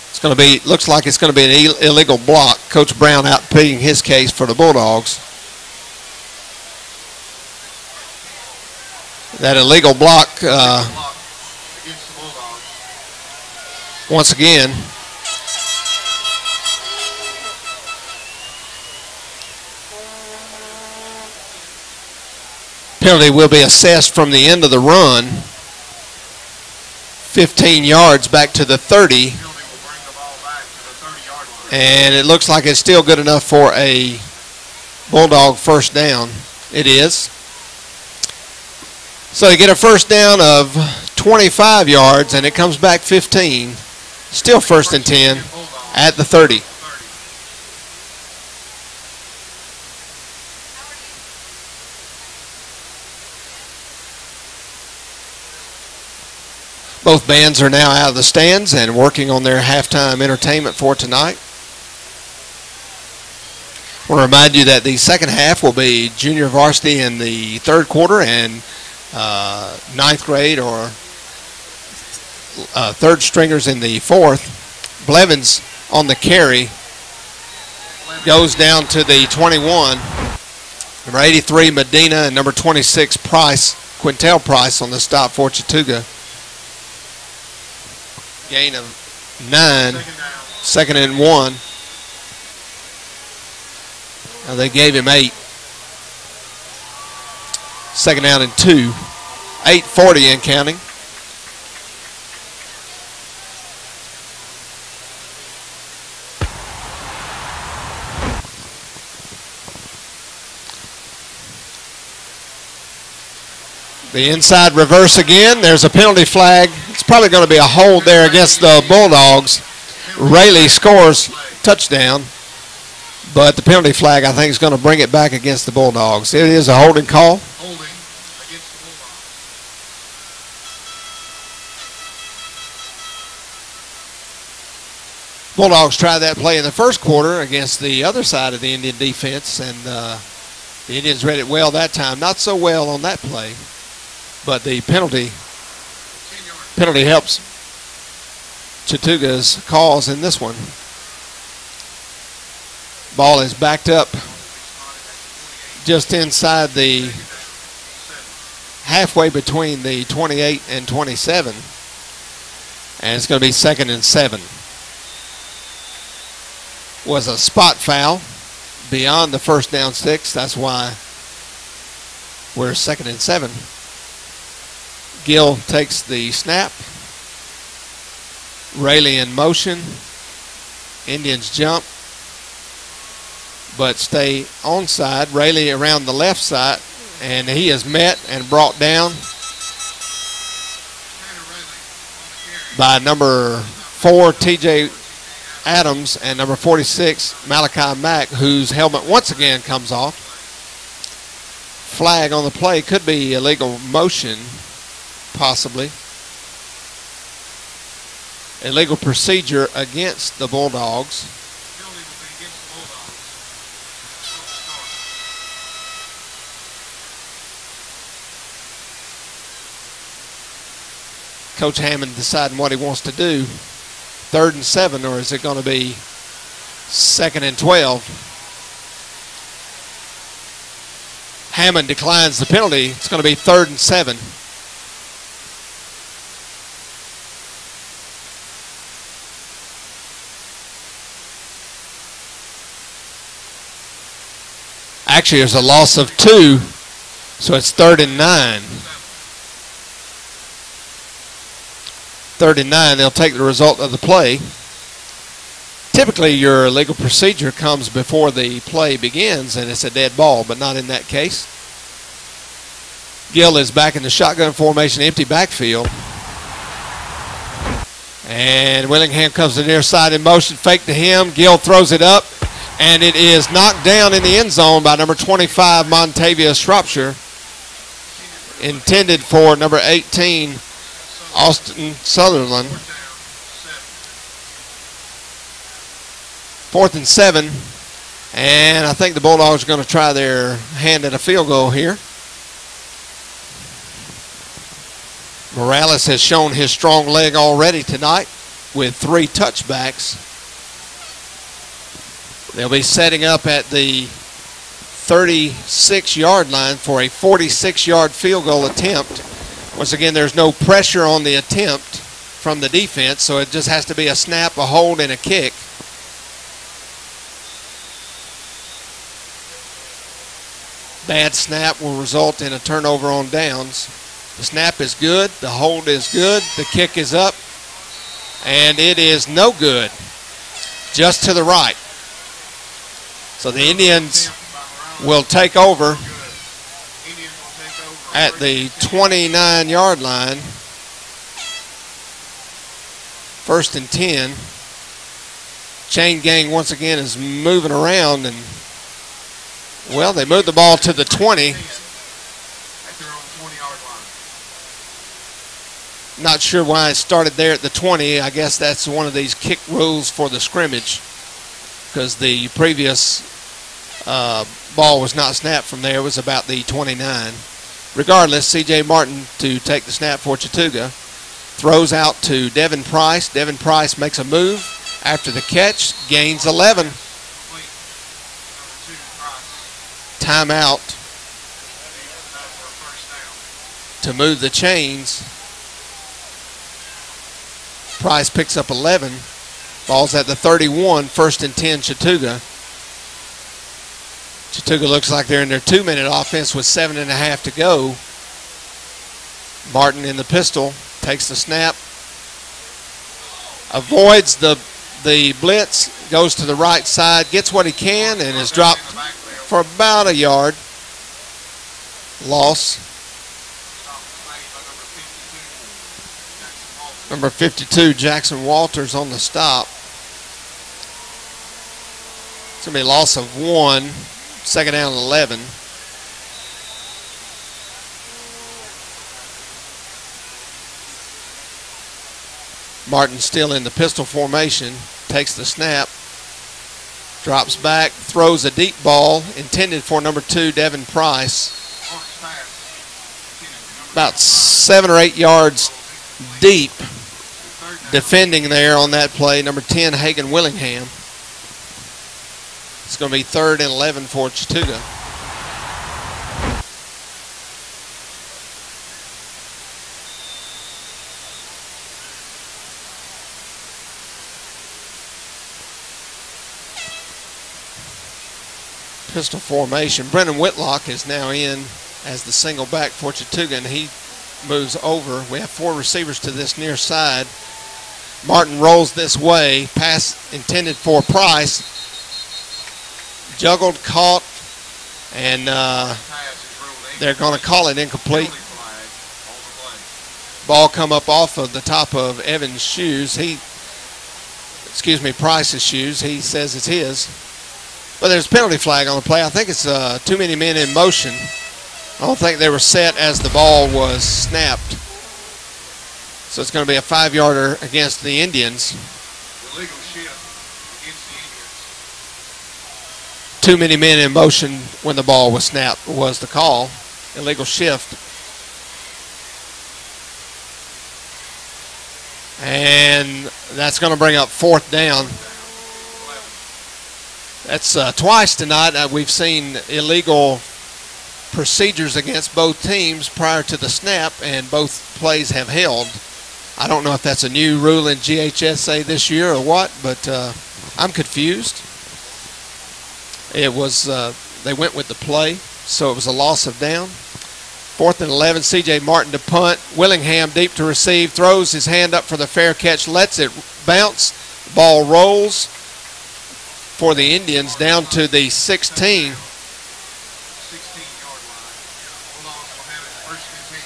E: It's going to be, looks like it's going to be an illegal block. Coach Brown out pleading his case for the Bulldogs. That illegal block, once again, penalty will be assessed from the end of the run, 15 yards back to the 30, and it looks like it's still good enough for a Bulldog first down. It is. So they get a first down of 25 yards, and it comes back 15. Still 1st and 10 at the 30. Both bands are now out of the stands and working on their halftime entertainment for tonight. I want to remind you that the second half will be junior varsity in the 3rd quarter and 9th grade or 3rd stringers in the 4th. Blevins on the carry goes down to the 21. Number 83 Medina and number 26 Price, Quintel Price on the stop for Chattooga. Gain of 9, 2nd and 1. Now they gave him 8. 2nd down and 2. 8:40 and counting. The inside reverse again. There's a penalty flag. It's probably going to be a hold there against the Bulldogs. Rayleigh scores touchdown. But the penalty flag, I think, is going to bring it back against the Bulldogs. It is a holding call. Bulldogs tried that play in the first quarter against the other side of the Indian defense, and the Indians read it well that time. Not so well on that play, but the penalty helps Chattooga's cause in this one. Ball is backed up just inside the halfway between the 28 and 27, and it's going to be 2nd and 7. Was a spot foul beyond the first down sticks. That's why we're 2nd and 7. Gill takes the snap. Rayleigh in motion. Indians jump, but stay onside. Rayleigh around the left side, and he is met and brought down by number 4, TJ Adams, and number 46, Malachi Mack, whose helmet once again comes off. Flag on the play. Could be illegal motion, possibly. Illegal procedure against the Bulldogs. Coach Hammond deciding what he wants to do. 3rd and 7, or is it going to be 2nd and 12? Hammond declines the penalty. It's going to be 3rd and 7. Actually, there's a loss of 2, so it's 3rd and 9. 3rd and 9, they'll take the result of the play. Typically, your illegal procedure comes before the play begins, and it's a dead ball, but not in that case. Gill is back in the shotgun formation, empty backfield. And Willingham comes to the near side in motion, fake to him. Gill throws it up, and it is knocked down in the end zone by number 25, Montavia Shropshire. Intended for number 18, Austin Sutherland. 4th and 7, and I think the Bulldogs are going to try their hand at a field goal here. Morales has shown his strong leg already tonight with 3 touchbacks. They'll be setting up at the 36-yard line for a 46-yard field goal attempt. Once again, there's no pressure on the attempt from the defense, so it just has to be a snap, a hold, and a kick. Bad snap will result in a turnover on downs. The snap is good, the hold is good, the kick is up, and it is no good, just to the right. So the Indians will take over at the 29-yard line. 1st and 10. Chain gang once again is moving around, and well, they moved the ball to the 20. Not sure why it started there at the 20. I guess that's one of these kick rules for the scrimmage, because the previous ball was not snapped from there. It was about the 29. Regardless, C.J. Martin to take the snap for Chattooga. Throws out to Devin Price. Devin Price makes a move after the catch. Gains 11. Timeout to move the chains. Price picks up 11. Ball's at the 31. 1st and 10, Chattooga. Chattooga looks like they're in their 2-minute offense with 7.5 to go. Martin in the pistol, takes the snap, avoids the blitz, goes to the right side, gets what he can, and is dropped for about a yard. Loss. Number 52, Jackson Walters on the stop. It's going to be a loss of 1. 2nd down and 11. Martin still in the pistol formation. takes the snap, drops back, throws a deep ball intended for number 2, Devin Price. About 7 or 8 yards deep defending there on that play, number 10, Hagan Willingham. It's going to be 3rd and 11 for Chattooga. Pistol formation. Brennan Whitlock is now in as the single back for Chattooga, and he moves over. We have 4 receivers to this near side. Martin rolls this way. Pass intended for Price. Juggled, caught, and they're going to call it incomplete. Ball come up off of the top of Evans' shoes. Price's shoes. He says it's his. But there's a penalty flag on the play. I think it's too many men in motion. I don't think they were set as the ball was snapped. So it's going to be a 5-yarder against the Indians.
D: Illegal shift against the Indians.
E: Too many men in motion when the ball was snapped was the call. Illegal shift. And that's going to bring up 4th down. That's twice tonight we've seen illegal procedures against both teams prior to the snap, and both plays have held. I don't know if that's a new rule in GHSA this year or what, but I'm confused. It was they went with the play, so it was a loss of down. 4th and 11, C.J. Martin to punt. Willingham deep to receive, throws his hand up for the fair catch, lets it bounce. Ball rolls for the Indians down to the 16.
D: 16-yard line. Bulldogs will have it first and 10.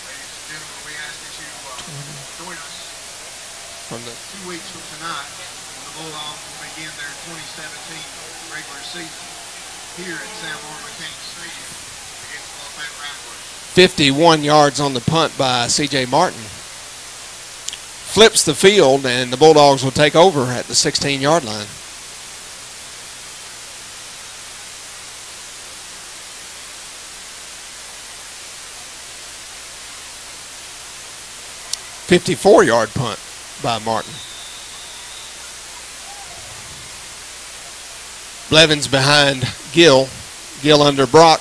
D: Ladies and gentlemen, we ask that you join us
E: From the
D: 2 weeks from tonight when the Bulldogs will begin their 2017 regular season here at Sam Moore McCain Stadium against the Lafayette Rattlers.
E: 51 yards on the punt by C.J. Martin. Flips the field, and the Bulldogs will take over at the 16-yard line. "54-yard punt by Martin. Blevins behind Gill. Gill under Brock.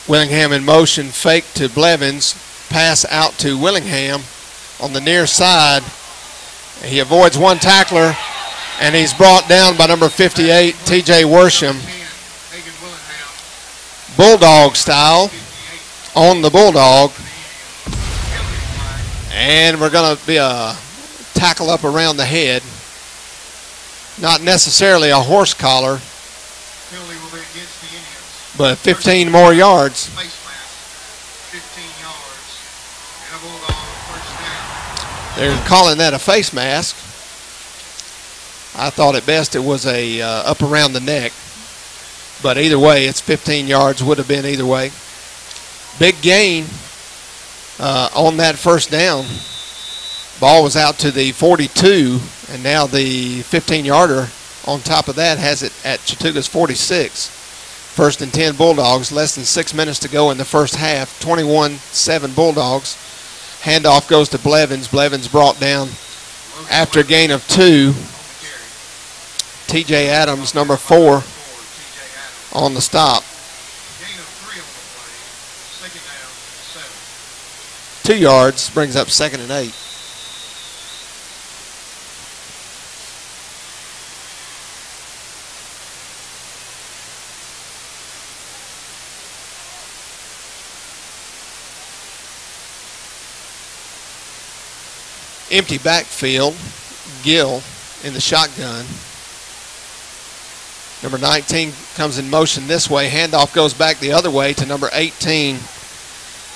E: Willingham in motion, fake to Blevins. Pass out to Willingham on the near side. He avoids one tackler, and he's brought down by number 58, T.J. Worsham. Bulldog style on the Bulldog. And we're going to be a tackle up around the head. Not necessarily a horse collar, but 15 more yards. They're calling that a face mask. I thought at best it was a up around the neck. But either way, it's 15 yards. Would have been either way. Big gain on that first down. Ball was out to the 42, and now the 15-yarder on top of that has it at Chattooga's 46. 1st and 10 Bulldogs. Less than 6 minutes to go in the first half. 21-7 Bulldogs. Handoff goes to Blevins. Blevins brought down after a gain of 2. T.J. Adams, number 4, on the stop. 2 yards, brings up 2nd and 8. Empty backfield. Gill in the shotgun. Number 19 comes in motion this way. Handoff goes back the other way to number 18.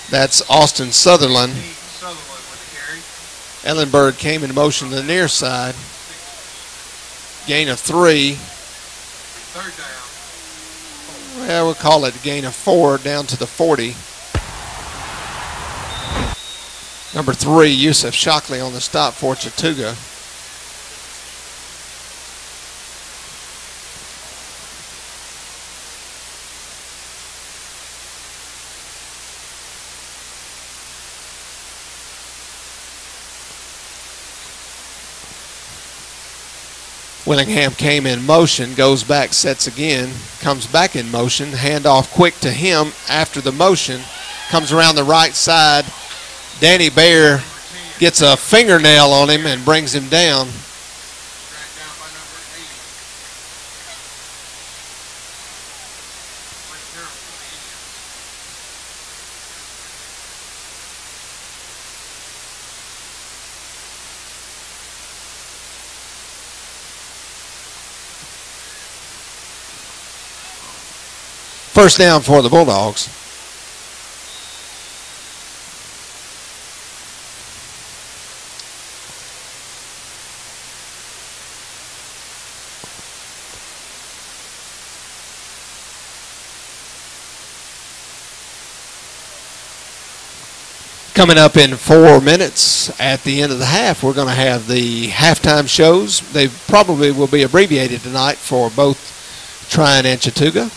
E: That's Austin Sutherland. Ellenberg came in motion to the near side. Gain of 3. Well, we'll call it a gain of 4 down to the 40. Number 3, Yusuf Shockley on the stop for Chattooga. Willingham came in motion, goes back, sets again, comes back in motion, handoff quick to him after the motion, comes around the right side. Danny Bear gets a fingernail on him and brings him down. First down for the Bulldogs. Coming up in 4 minutes at the end of the half, we're going to have the halftime shows. They probably will be abbreviated tonight for both Trion and Chattooga.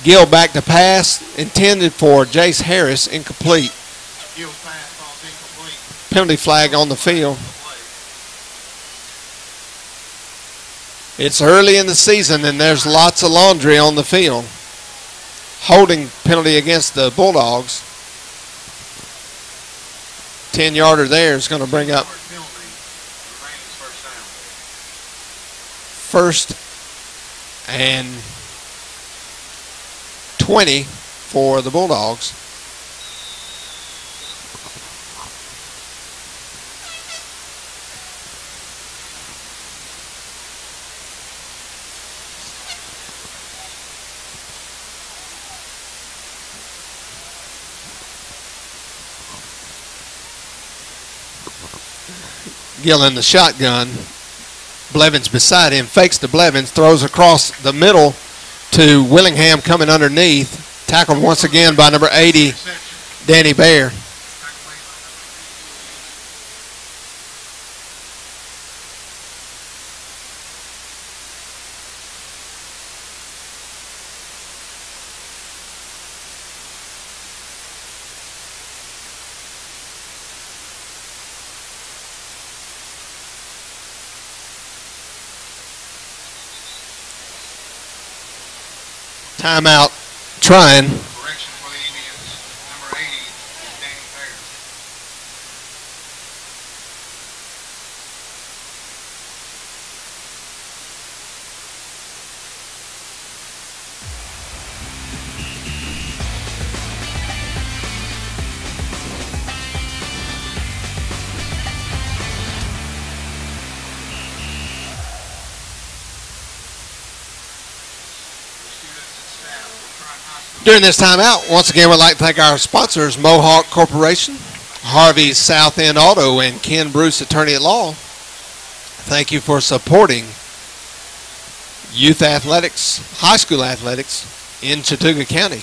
E: Gill back to pass, intended for Jace Harris, incomplete. Penalty flag on the field. It's early in the season and there's lots of laundry on the field. Holding penalty against the Bulldogs. 10-yarder there is going to bring up first and 20 for the Bulldogs. Gill in the shotgun. Blevins beside him, fakes to Blevins, throws across the middle to Willingham coming underneath. Tackled once again by number 80, Danny Bear. Timeout, Trion.
D: Correction for the Indians. Number 80 is Danny Bear.
E: During this timeout, once again, we'd like to thank our sponsors, Mohawk Corporation, Harvey's South End Auto, and Ken Bruce, Attorney at Law. Thank you for supporting youth athletics, high school athletics in Chattooga County.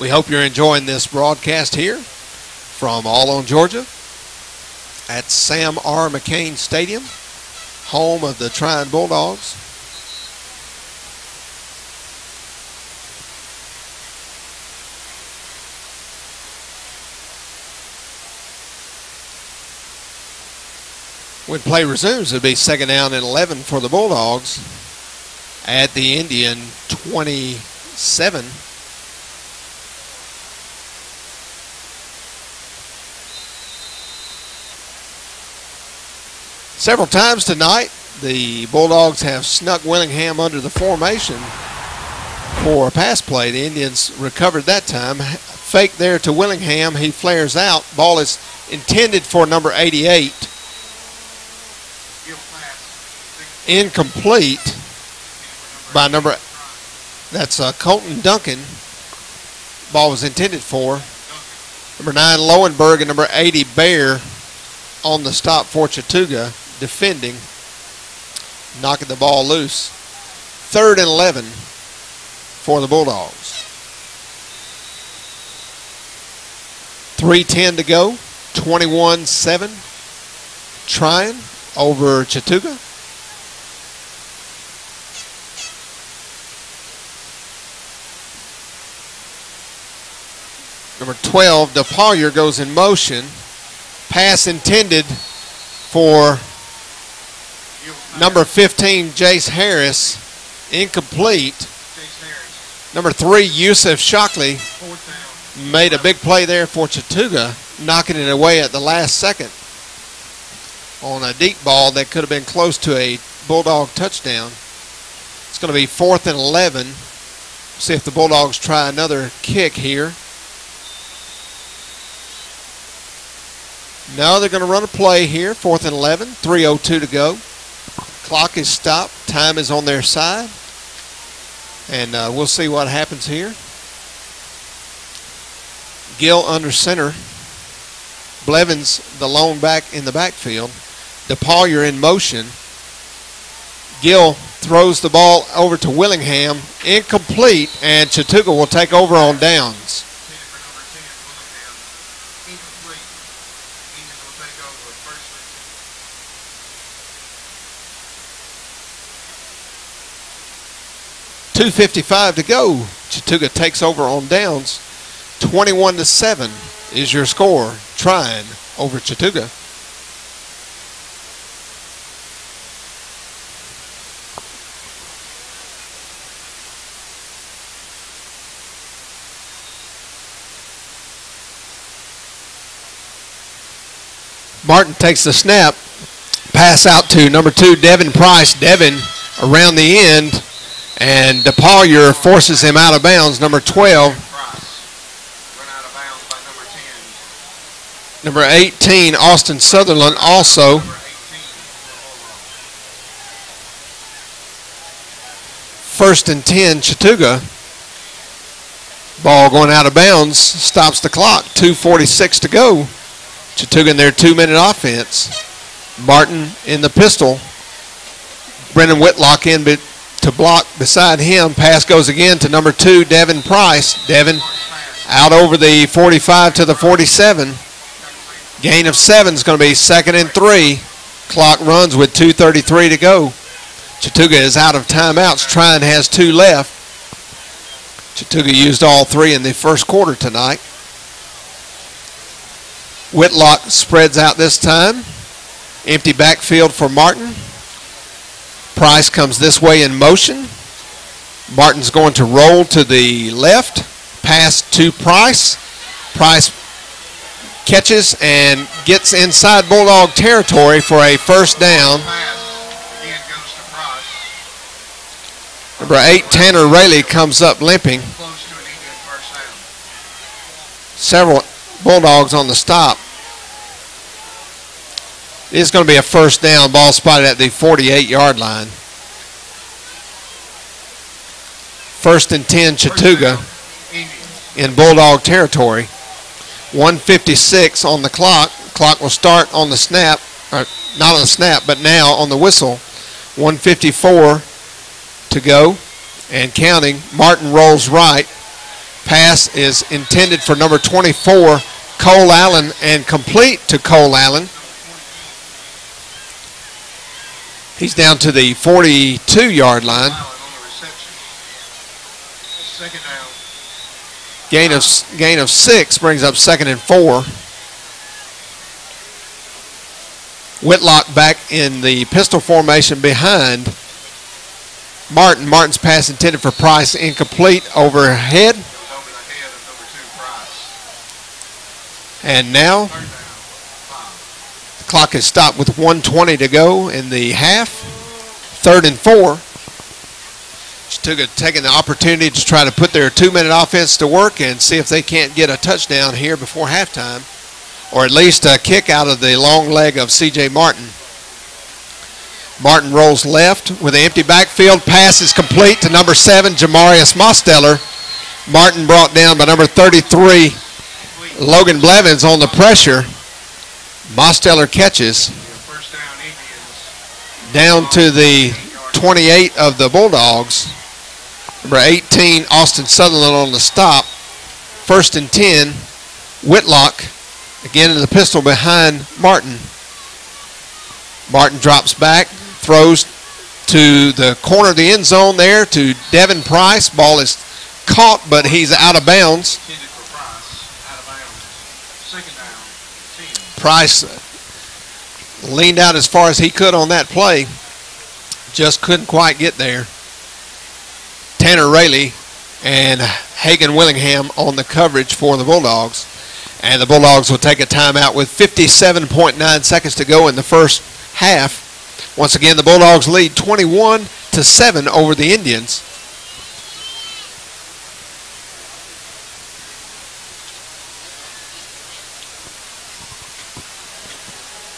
E: We hope you're enjoying this broadcast here from All on Georgia at Sam R. McCain Stadium, home of the Trion Bulldogs. When play resumes, it'll be second down and 11 for the Bulldogs at the Indian 27. Several times tonight, the Bulldogs have snuck Willingham under the formation for a pass play. The Indians recovered that time. Fake there to Willingham. He flares out. Ball is intended for number 88. Incomplete by number, that's Colton Duncan. Ball was intended for number 9 Lowenberg and number 80 Bear on the stop for Chattooga, defending, knocking the ball loose. 3rd and 11 for the Bulldogs. 3:10 to go. 21-7. Trion over Chattooga. Number 12, DePaulier goes in motion. Pass intended for number 15, Jace Harris. Incomplete. Number 3, Yusuf Shockley made a big play there for Chattooga, knocking it away at the last second on a deep ball that could have been close to a Bulldog touchdown. It's going to be 4th and 11. See if the Bulldogs try another kick here. No, they're going to run a play here. 4th and 11. 3:02 to go. Clock is stopped. Time is on their side. And we'll see what happens here. Gill under center. Blevins, the lone back in the backfield. DePaulier in motion. Gill throws the ball over to Willingham. Incomplete, and Chattooga will take over on downs. .255 to go. Chattooga takes over on downs. 21-7 is your score. Trion over Chattooga. Martin takes the snap. Pass out to number 2, Devin Price. Devin around the end. And DePaulier forces him out of bounds. Number 12. Number 18, Austin Sutherland also. First and 10, Chattooga. Ball going out of bounds. Stops the clock. 2:46 to go. Chattooga in their 2-minute offense. Martin in the pistol. Brendan Whitlock in to block beside him. Pass goes again to number 2, Devin Price. Devin out over the 45 to the 47. Gain of 7 is going to be 2nd and 3. Clock runs with 2:33 to go. Chattooga is out of timeouts. Trion has 2 left. Chattooga used all 3 in the first quarter tonight. Whitlock spreads out this time. Empty backfield for Martin. Price comes this way in motion. Martin's going to roll to the left. Pass to Price. Price catches and gets inside Bulldog territory for a first down. Number 8, Tanner Rayleigh comes up limping. Several Bulldogs on the stop. It's going to be a first down. Ball spotted at the 48-yard line. First and 10, Chattooga in Bulldog territory. 1:56 on the clock. Clock will start on the snap, or not on the snap, but now on the whistle. 1:54 to go and counting. Martin rolls right. Pass is intended for number 24, Cole Allen, and complete to Cole Allen. He's down to the 42-yard line. Gain of 6 brings up 2nd and 4. Whitlock back in the pistol formation behind Martin. Martin's pass intended for Price, incomplete, overhead. And now the clock is stopped with 1:20 to go in the half. 3rd and 4. Chattooga taking the opportunity to try to put their 2-minute offense to work and see if they can't get a touchdown here before halftime, or at least a kick out of the long leg of C.J. Martin. Martin rolls left with an empty backfield. Pass is complete to number 7, Jamarius Mosteller. Martin brought down by number 33, Logan Blevins on the pressure. Mosteller catches. Down to the 28 of the Bulldogs. Number 18, Austin Sutherland on the stop. 1st and 10. Whitlock, again in the pistol behind Martin. Martin drops back, throws to the corner of the end zone there to Devin Price. Ball is caught, but he's out of bounds. Price leaned out as far as he could on that play. Just couldn't quite get there. Tanner Rayleigh and Hagan Willingham on the coverage for the Bulldogs. And the Bulldogs will take a timeout with 57.9 seconds to go in the first half. Once again, the Bulldogs lead 21-7 over the Indians.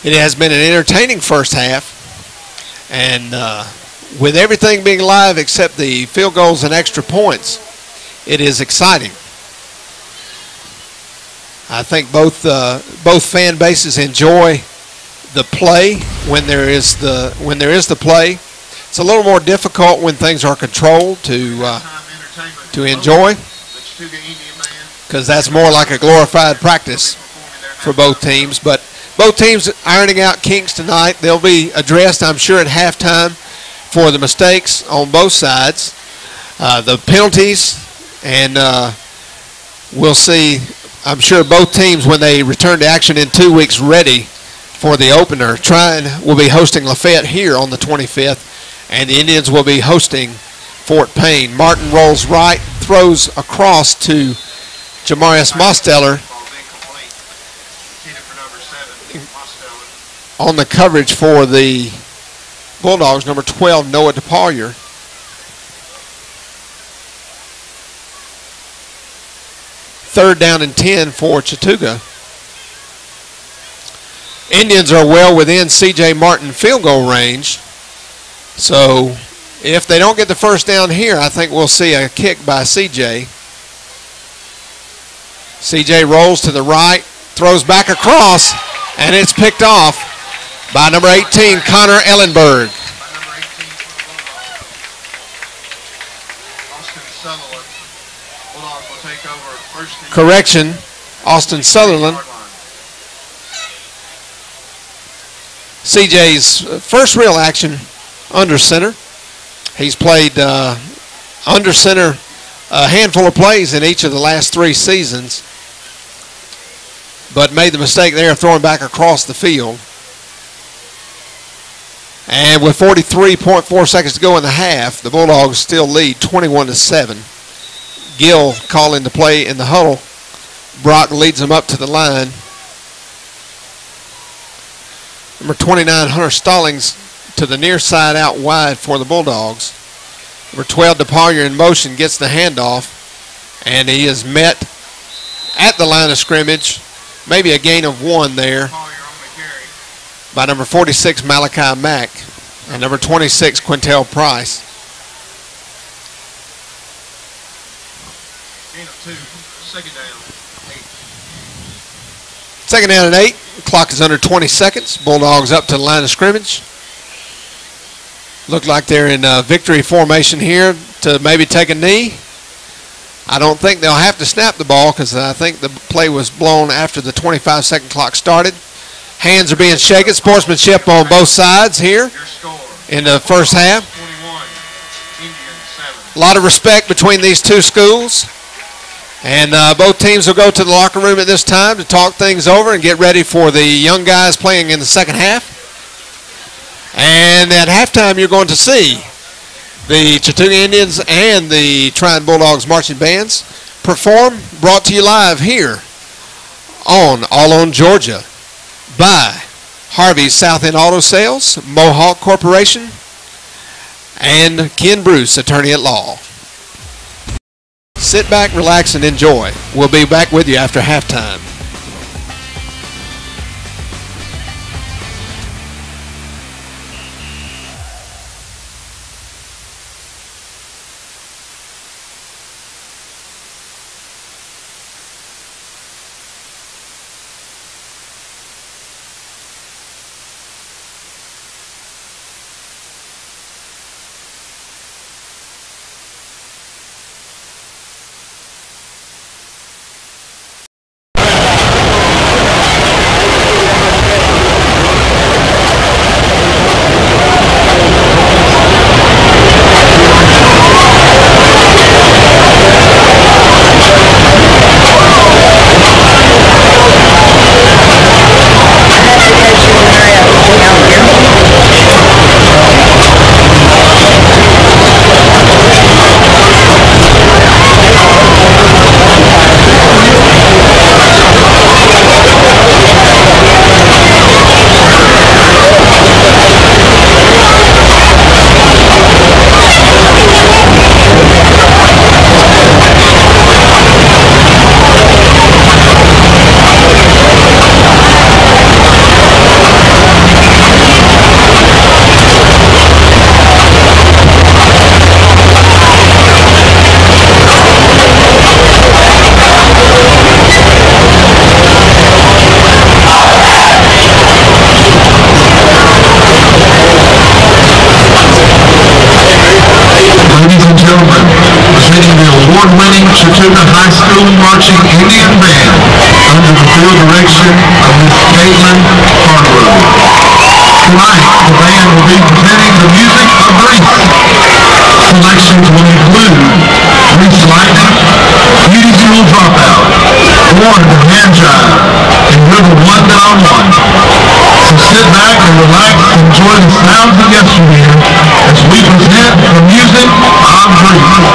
E: It has been an entertaining first half. And with everything being live except the field goals and extra points, it is exciting. I think both fan bases enjoy the play when there is the play. It's a little more difficult when things are controlled to enjoy, because that's more like a glorified practice for both teams. But both teams ironing out kinks tonight. They'll be addressed, I'm sure, at halftime for the mistakes on both sides, the penalties, and we'll see, I'm sure, both teams when they return to action in 2 weeks ready for the opener. Trion will be hosting Lafayette here on the 25th, and the Indians will be hosting Fort Payne. Martin rolls right, throws across to Jamarius Mosteller on the coverage for the Bulldogs, number 12, Noah DePaulier. Third down and 10 for Chattooga. Indians are well within C.J. Martin field goal range. So if they don't get the first down here, I think we'll see a kick by C.J. C.J. rolls to the right, throws back across, and it's picked off by number 18, Connor Ellenberg. Correction, Austin Sutherland. CJ's first real action under center. He's played under center a handful of plays in each of the last 3 seasons, but made the mistake there of throwing back across the field. And with 43.4 seconds to go in the half, the Bulldogs still lead 21-7. Gill calling the play in the huddle. Brock leads them up to the line. Number 29, Hunter Stallings, to the near side out wide for the Bulldogs. Number 12, DePaulier in motion, gets the handoff, and he is met at the line of scrimmage. Maybe a gain of 1 there by number 46, Malachi Mack, and number 26, Quintel Price.
D: Gain of 2, second down, 8.
E: Second down and 8. The clock is under 20 seconds. Bulldogs up to the line of scrimmage. Look like they're in victory formation here to maybe take a knee. I don't think they'll have to snap the ball because I think the play was blown after the 25-second clock started. Hands are being shaken. Sportsmanship on both sides here in the first half. A lot of respect between these two schools. And both teams will go to the locker room at this time to talk things over and get ready for the young guys playing in the second half. And at halftime, you're going to see the Chattooga Indians and the Trion Bulldogs marching bands perform, brought to you live here on All On Georgia by Harvey's South End Auto Sales, Mohawk Corporation, and Ken Bruce, attorney at law. Sit back, relax, and enjoy. We'll be back with you after halftime.
D: musical direction of Miss Caitlin Hargrove. Tonight, the band will be presenting the music of Grease. Selections will include Grease Lightning, Beauty Jewel Dropout, Born to Hand Jive, and River One Down One. So sit back and relax and enjoy the sounds of yesteryear as we present the music of Grease.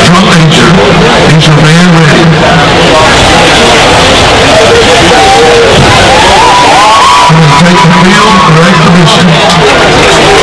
D: Drum major, is your band ready? We're going to take the field for exhibition.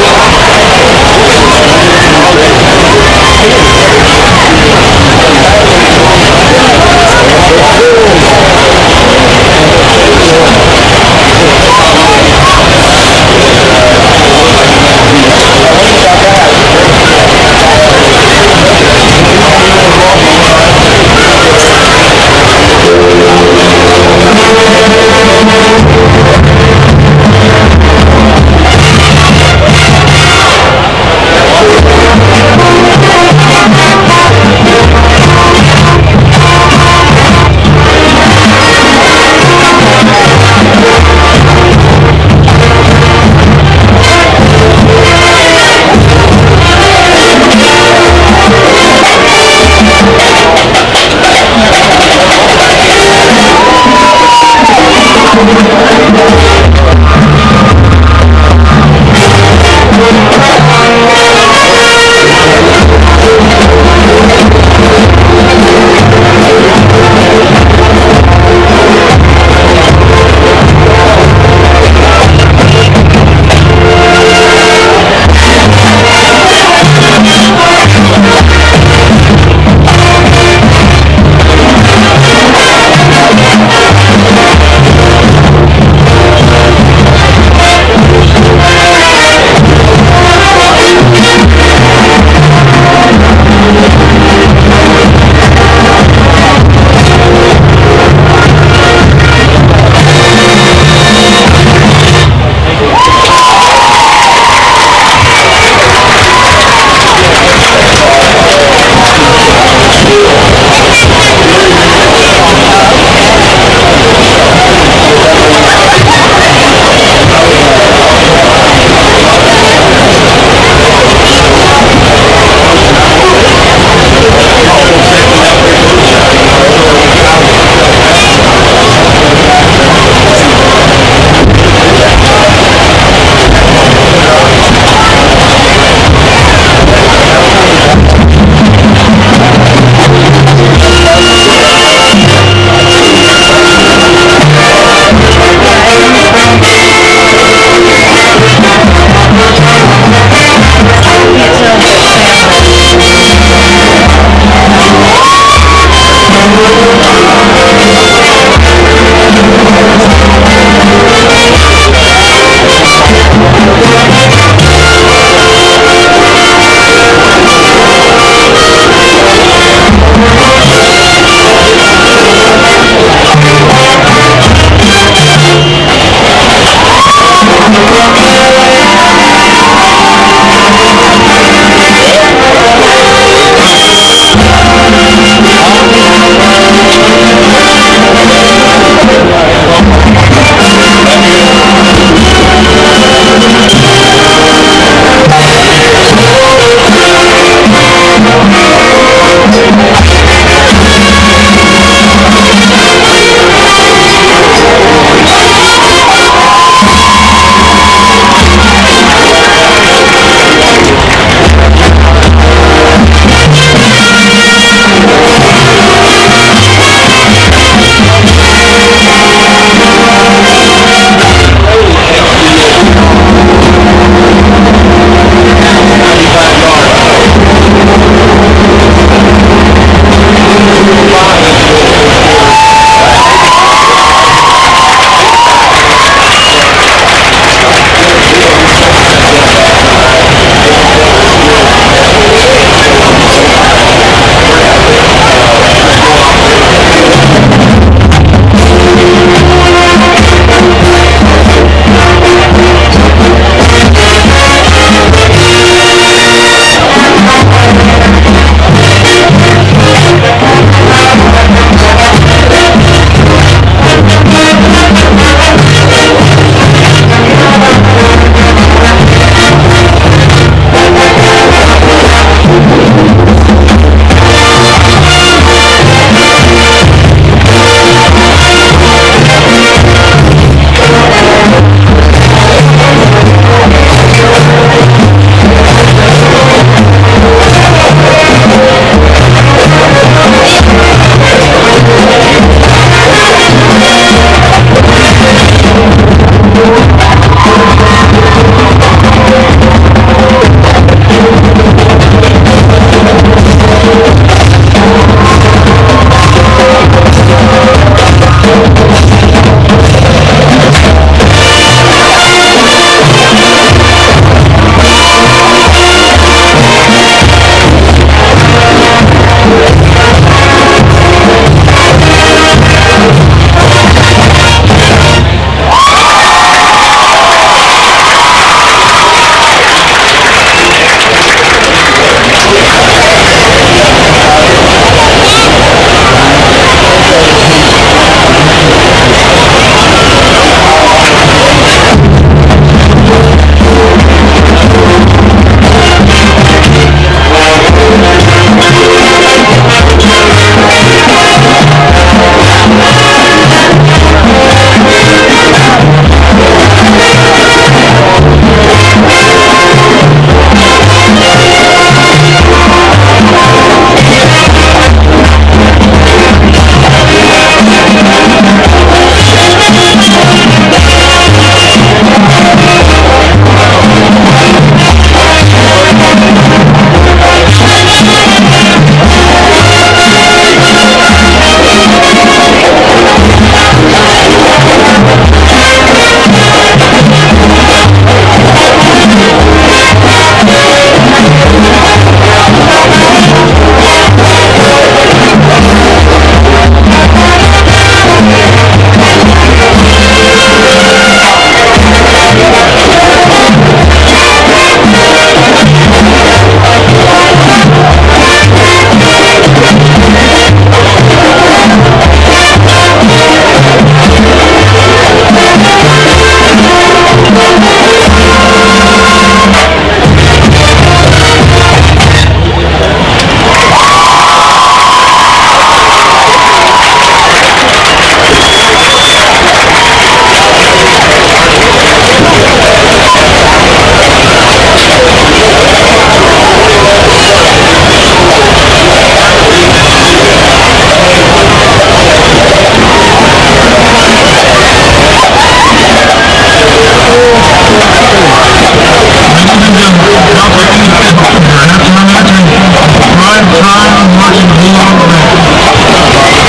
D: time marching Bulldog Band.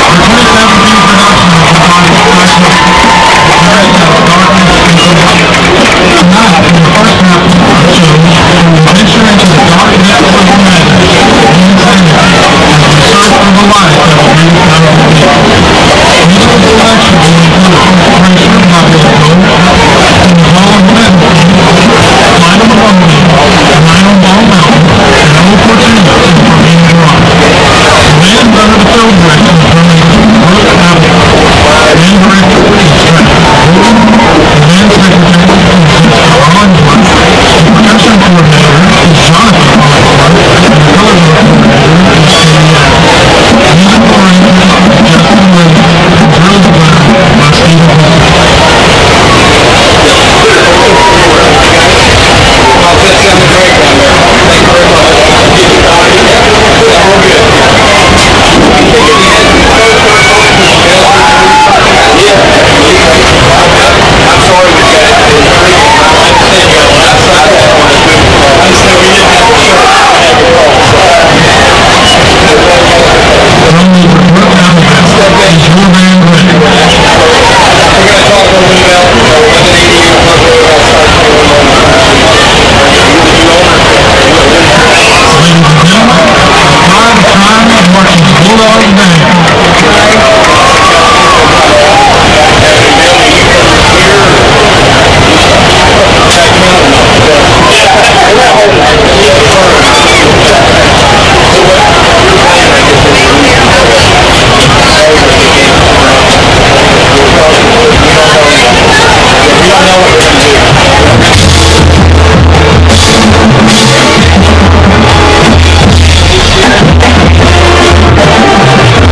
D: Our 2017 production of Bulldog Classic carries out darkness and light. Tonight, in the first half of our show, we will venture into the dark depths of the madness and insanity as we search for the light that will bring out of the deep. Musical selection will include Pressure, Popular Gold, and the Hall of Metal, Final Harmony, Final Ball Mountain, and Old Fortuna from Being Drawn. The band under the field direction of Brooke Abbott, band director is Trent Bolton, the band secretary is Mr. Hollingsworth, the production coordinator is Jonathan Hollingsworth, and the color coordinator is Katie Adams. Musical arrangement is Justin Williams, and drills played by Stephen Holmes. Bulldog Band.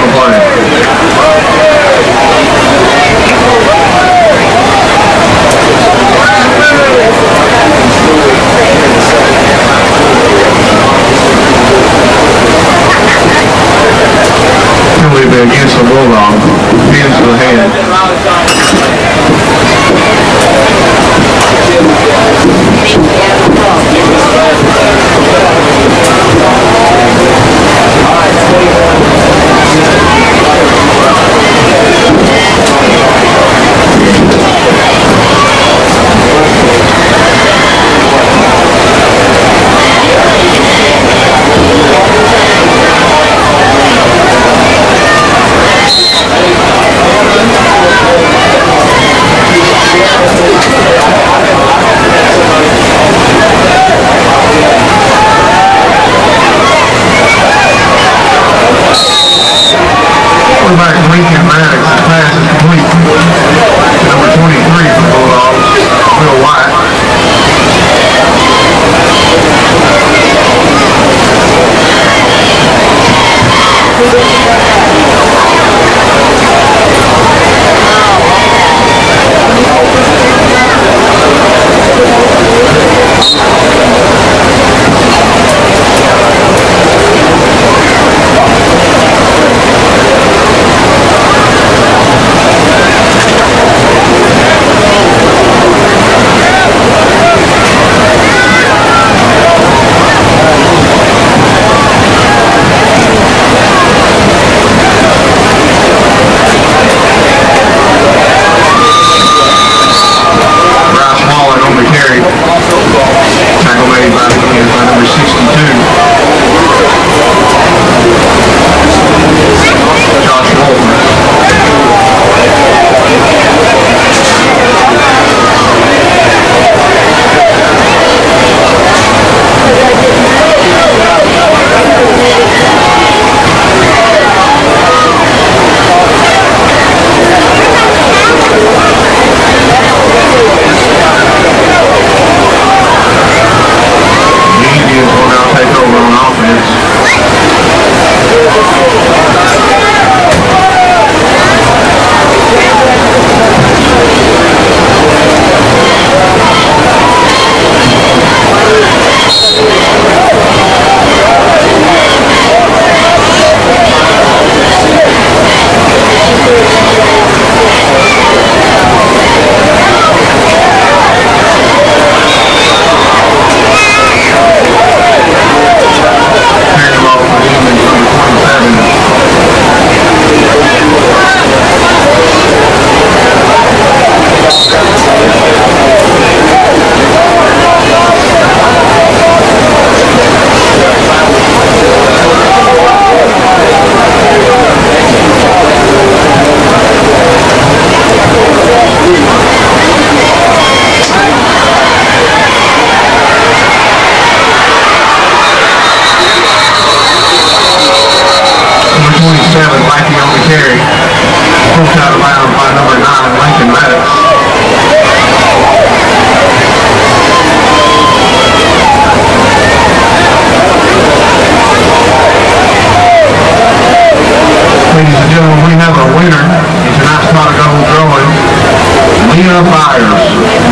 D: on play. Penalty be against the Bulldogs. Hands to the head. Quarterback Lincoln Maddox, the pass is complete. Number 23 for the Bulldogs, Will White.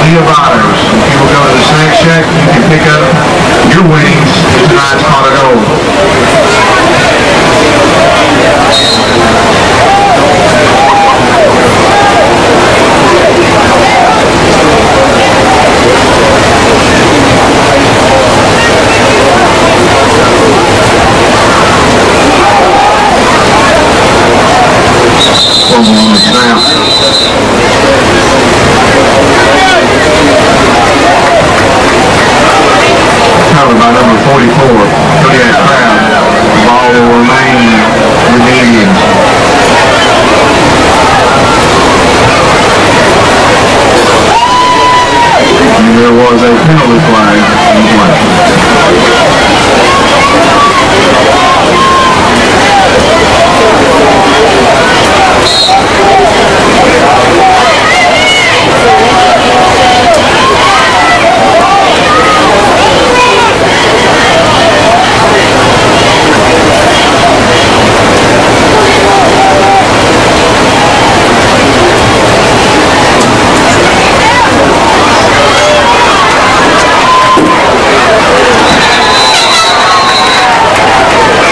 D: Leah Byers. If you will go to the snack shack, you can pick up your winnings in tonight's pot of gold. On the snap. Covered by number 44, Kodiak Crowd. The ball will remain with the Indians. And there was a penalty flag in play.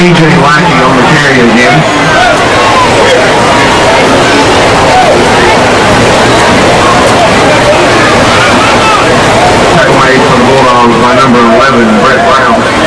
D: TJ Lackey on the carry again. Takeaway for the Bulldogs by number 11, Brett Brown.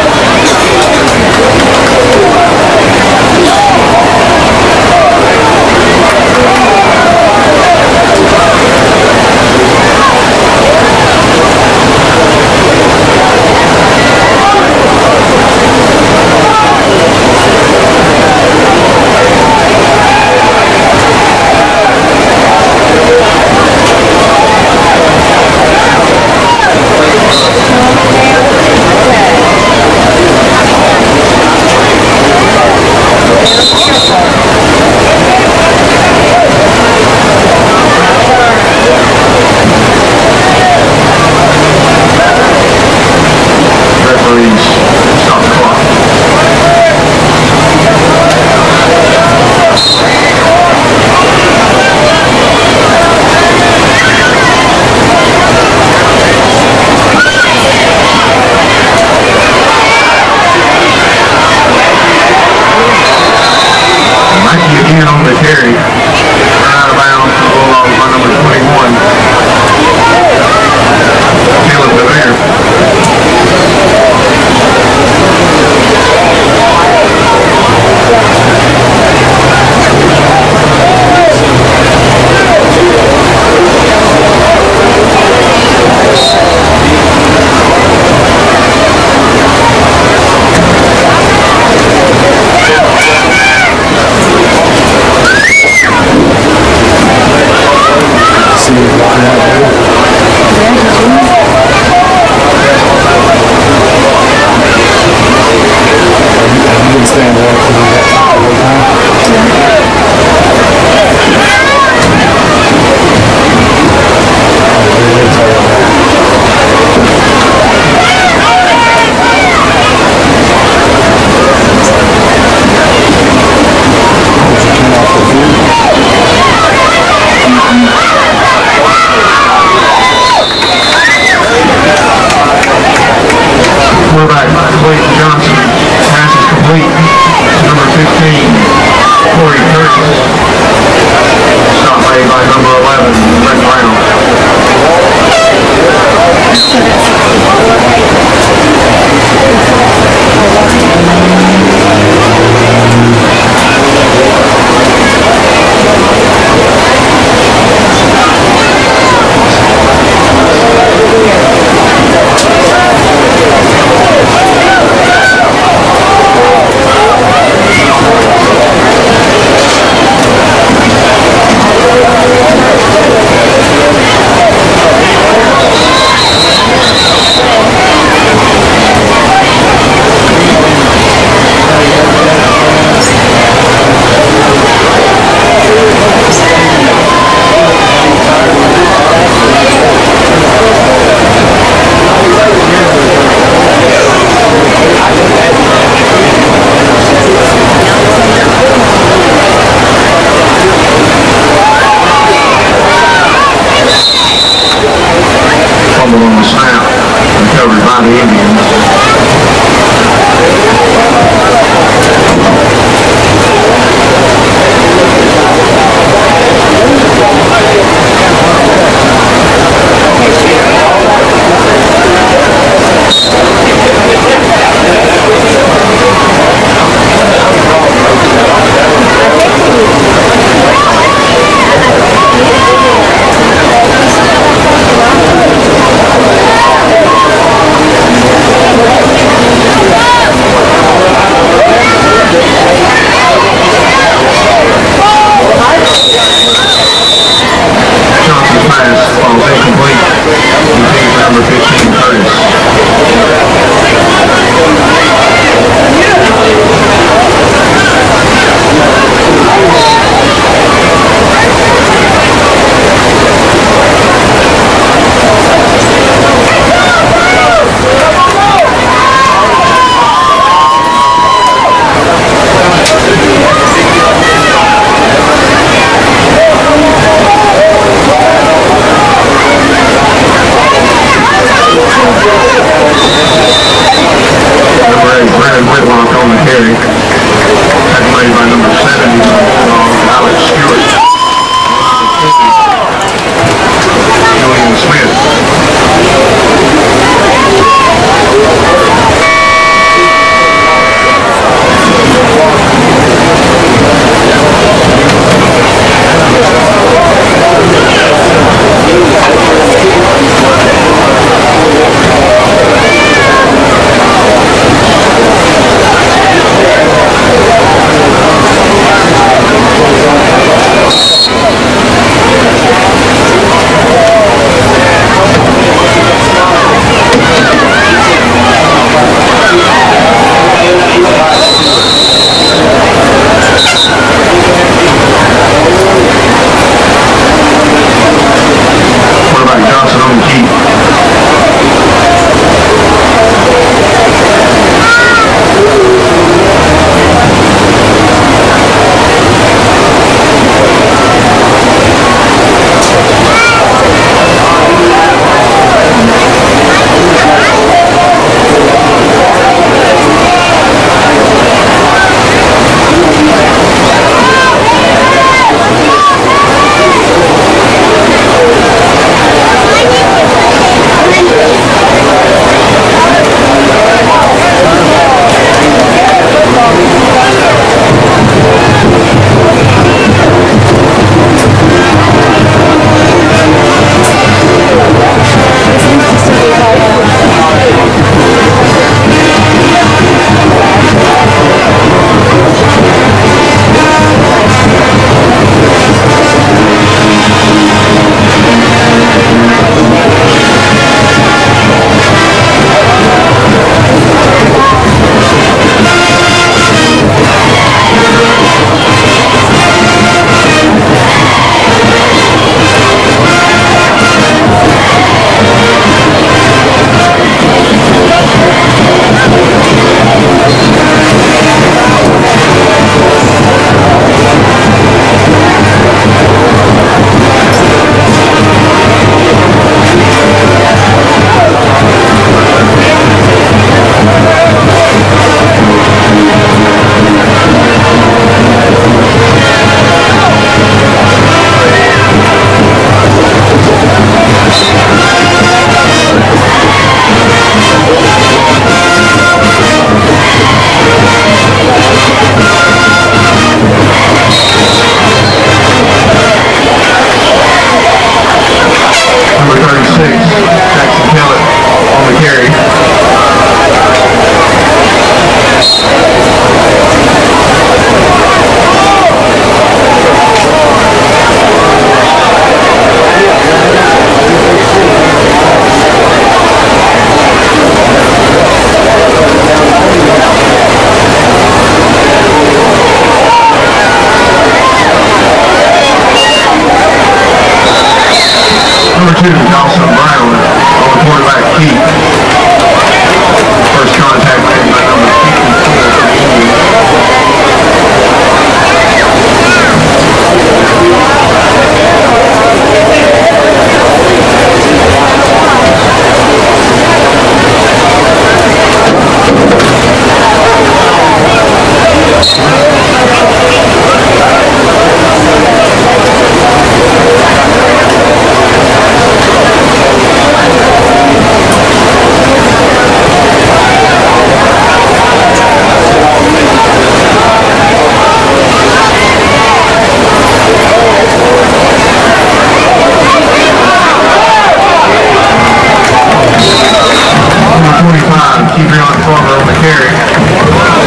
D: Terry.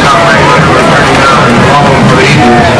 D: Soundwave number 39, long for the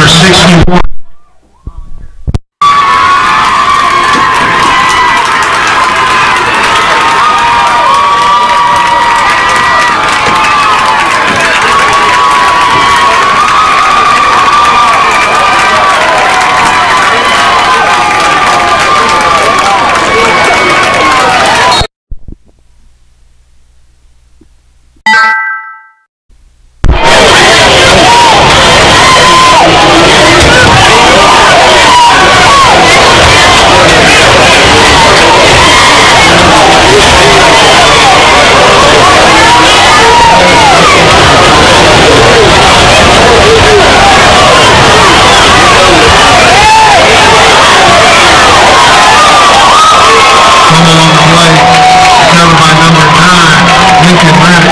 D: number 61. Covered by number 9, Lincoln Raddick.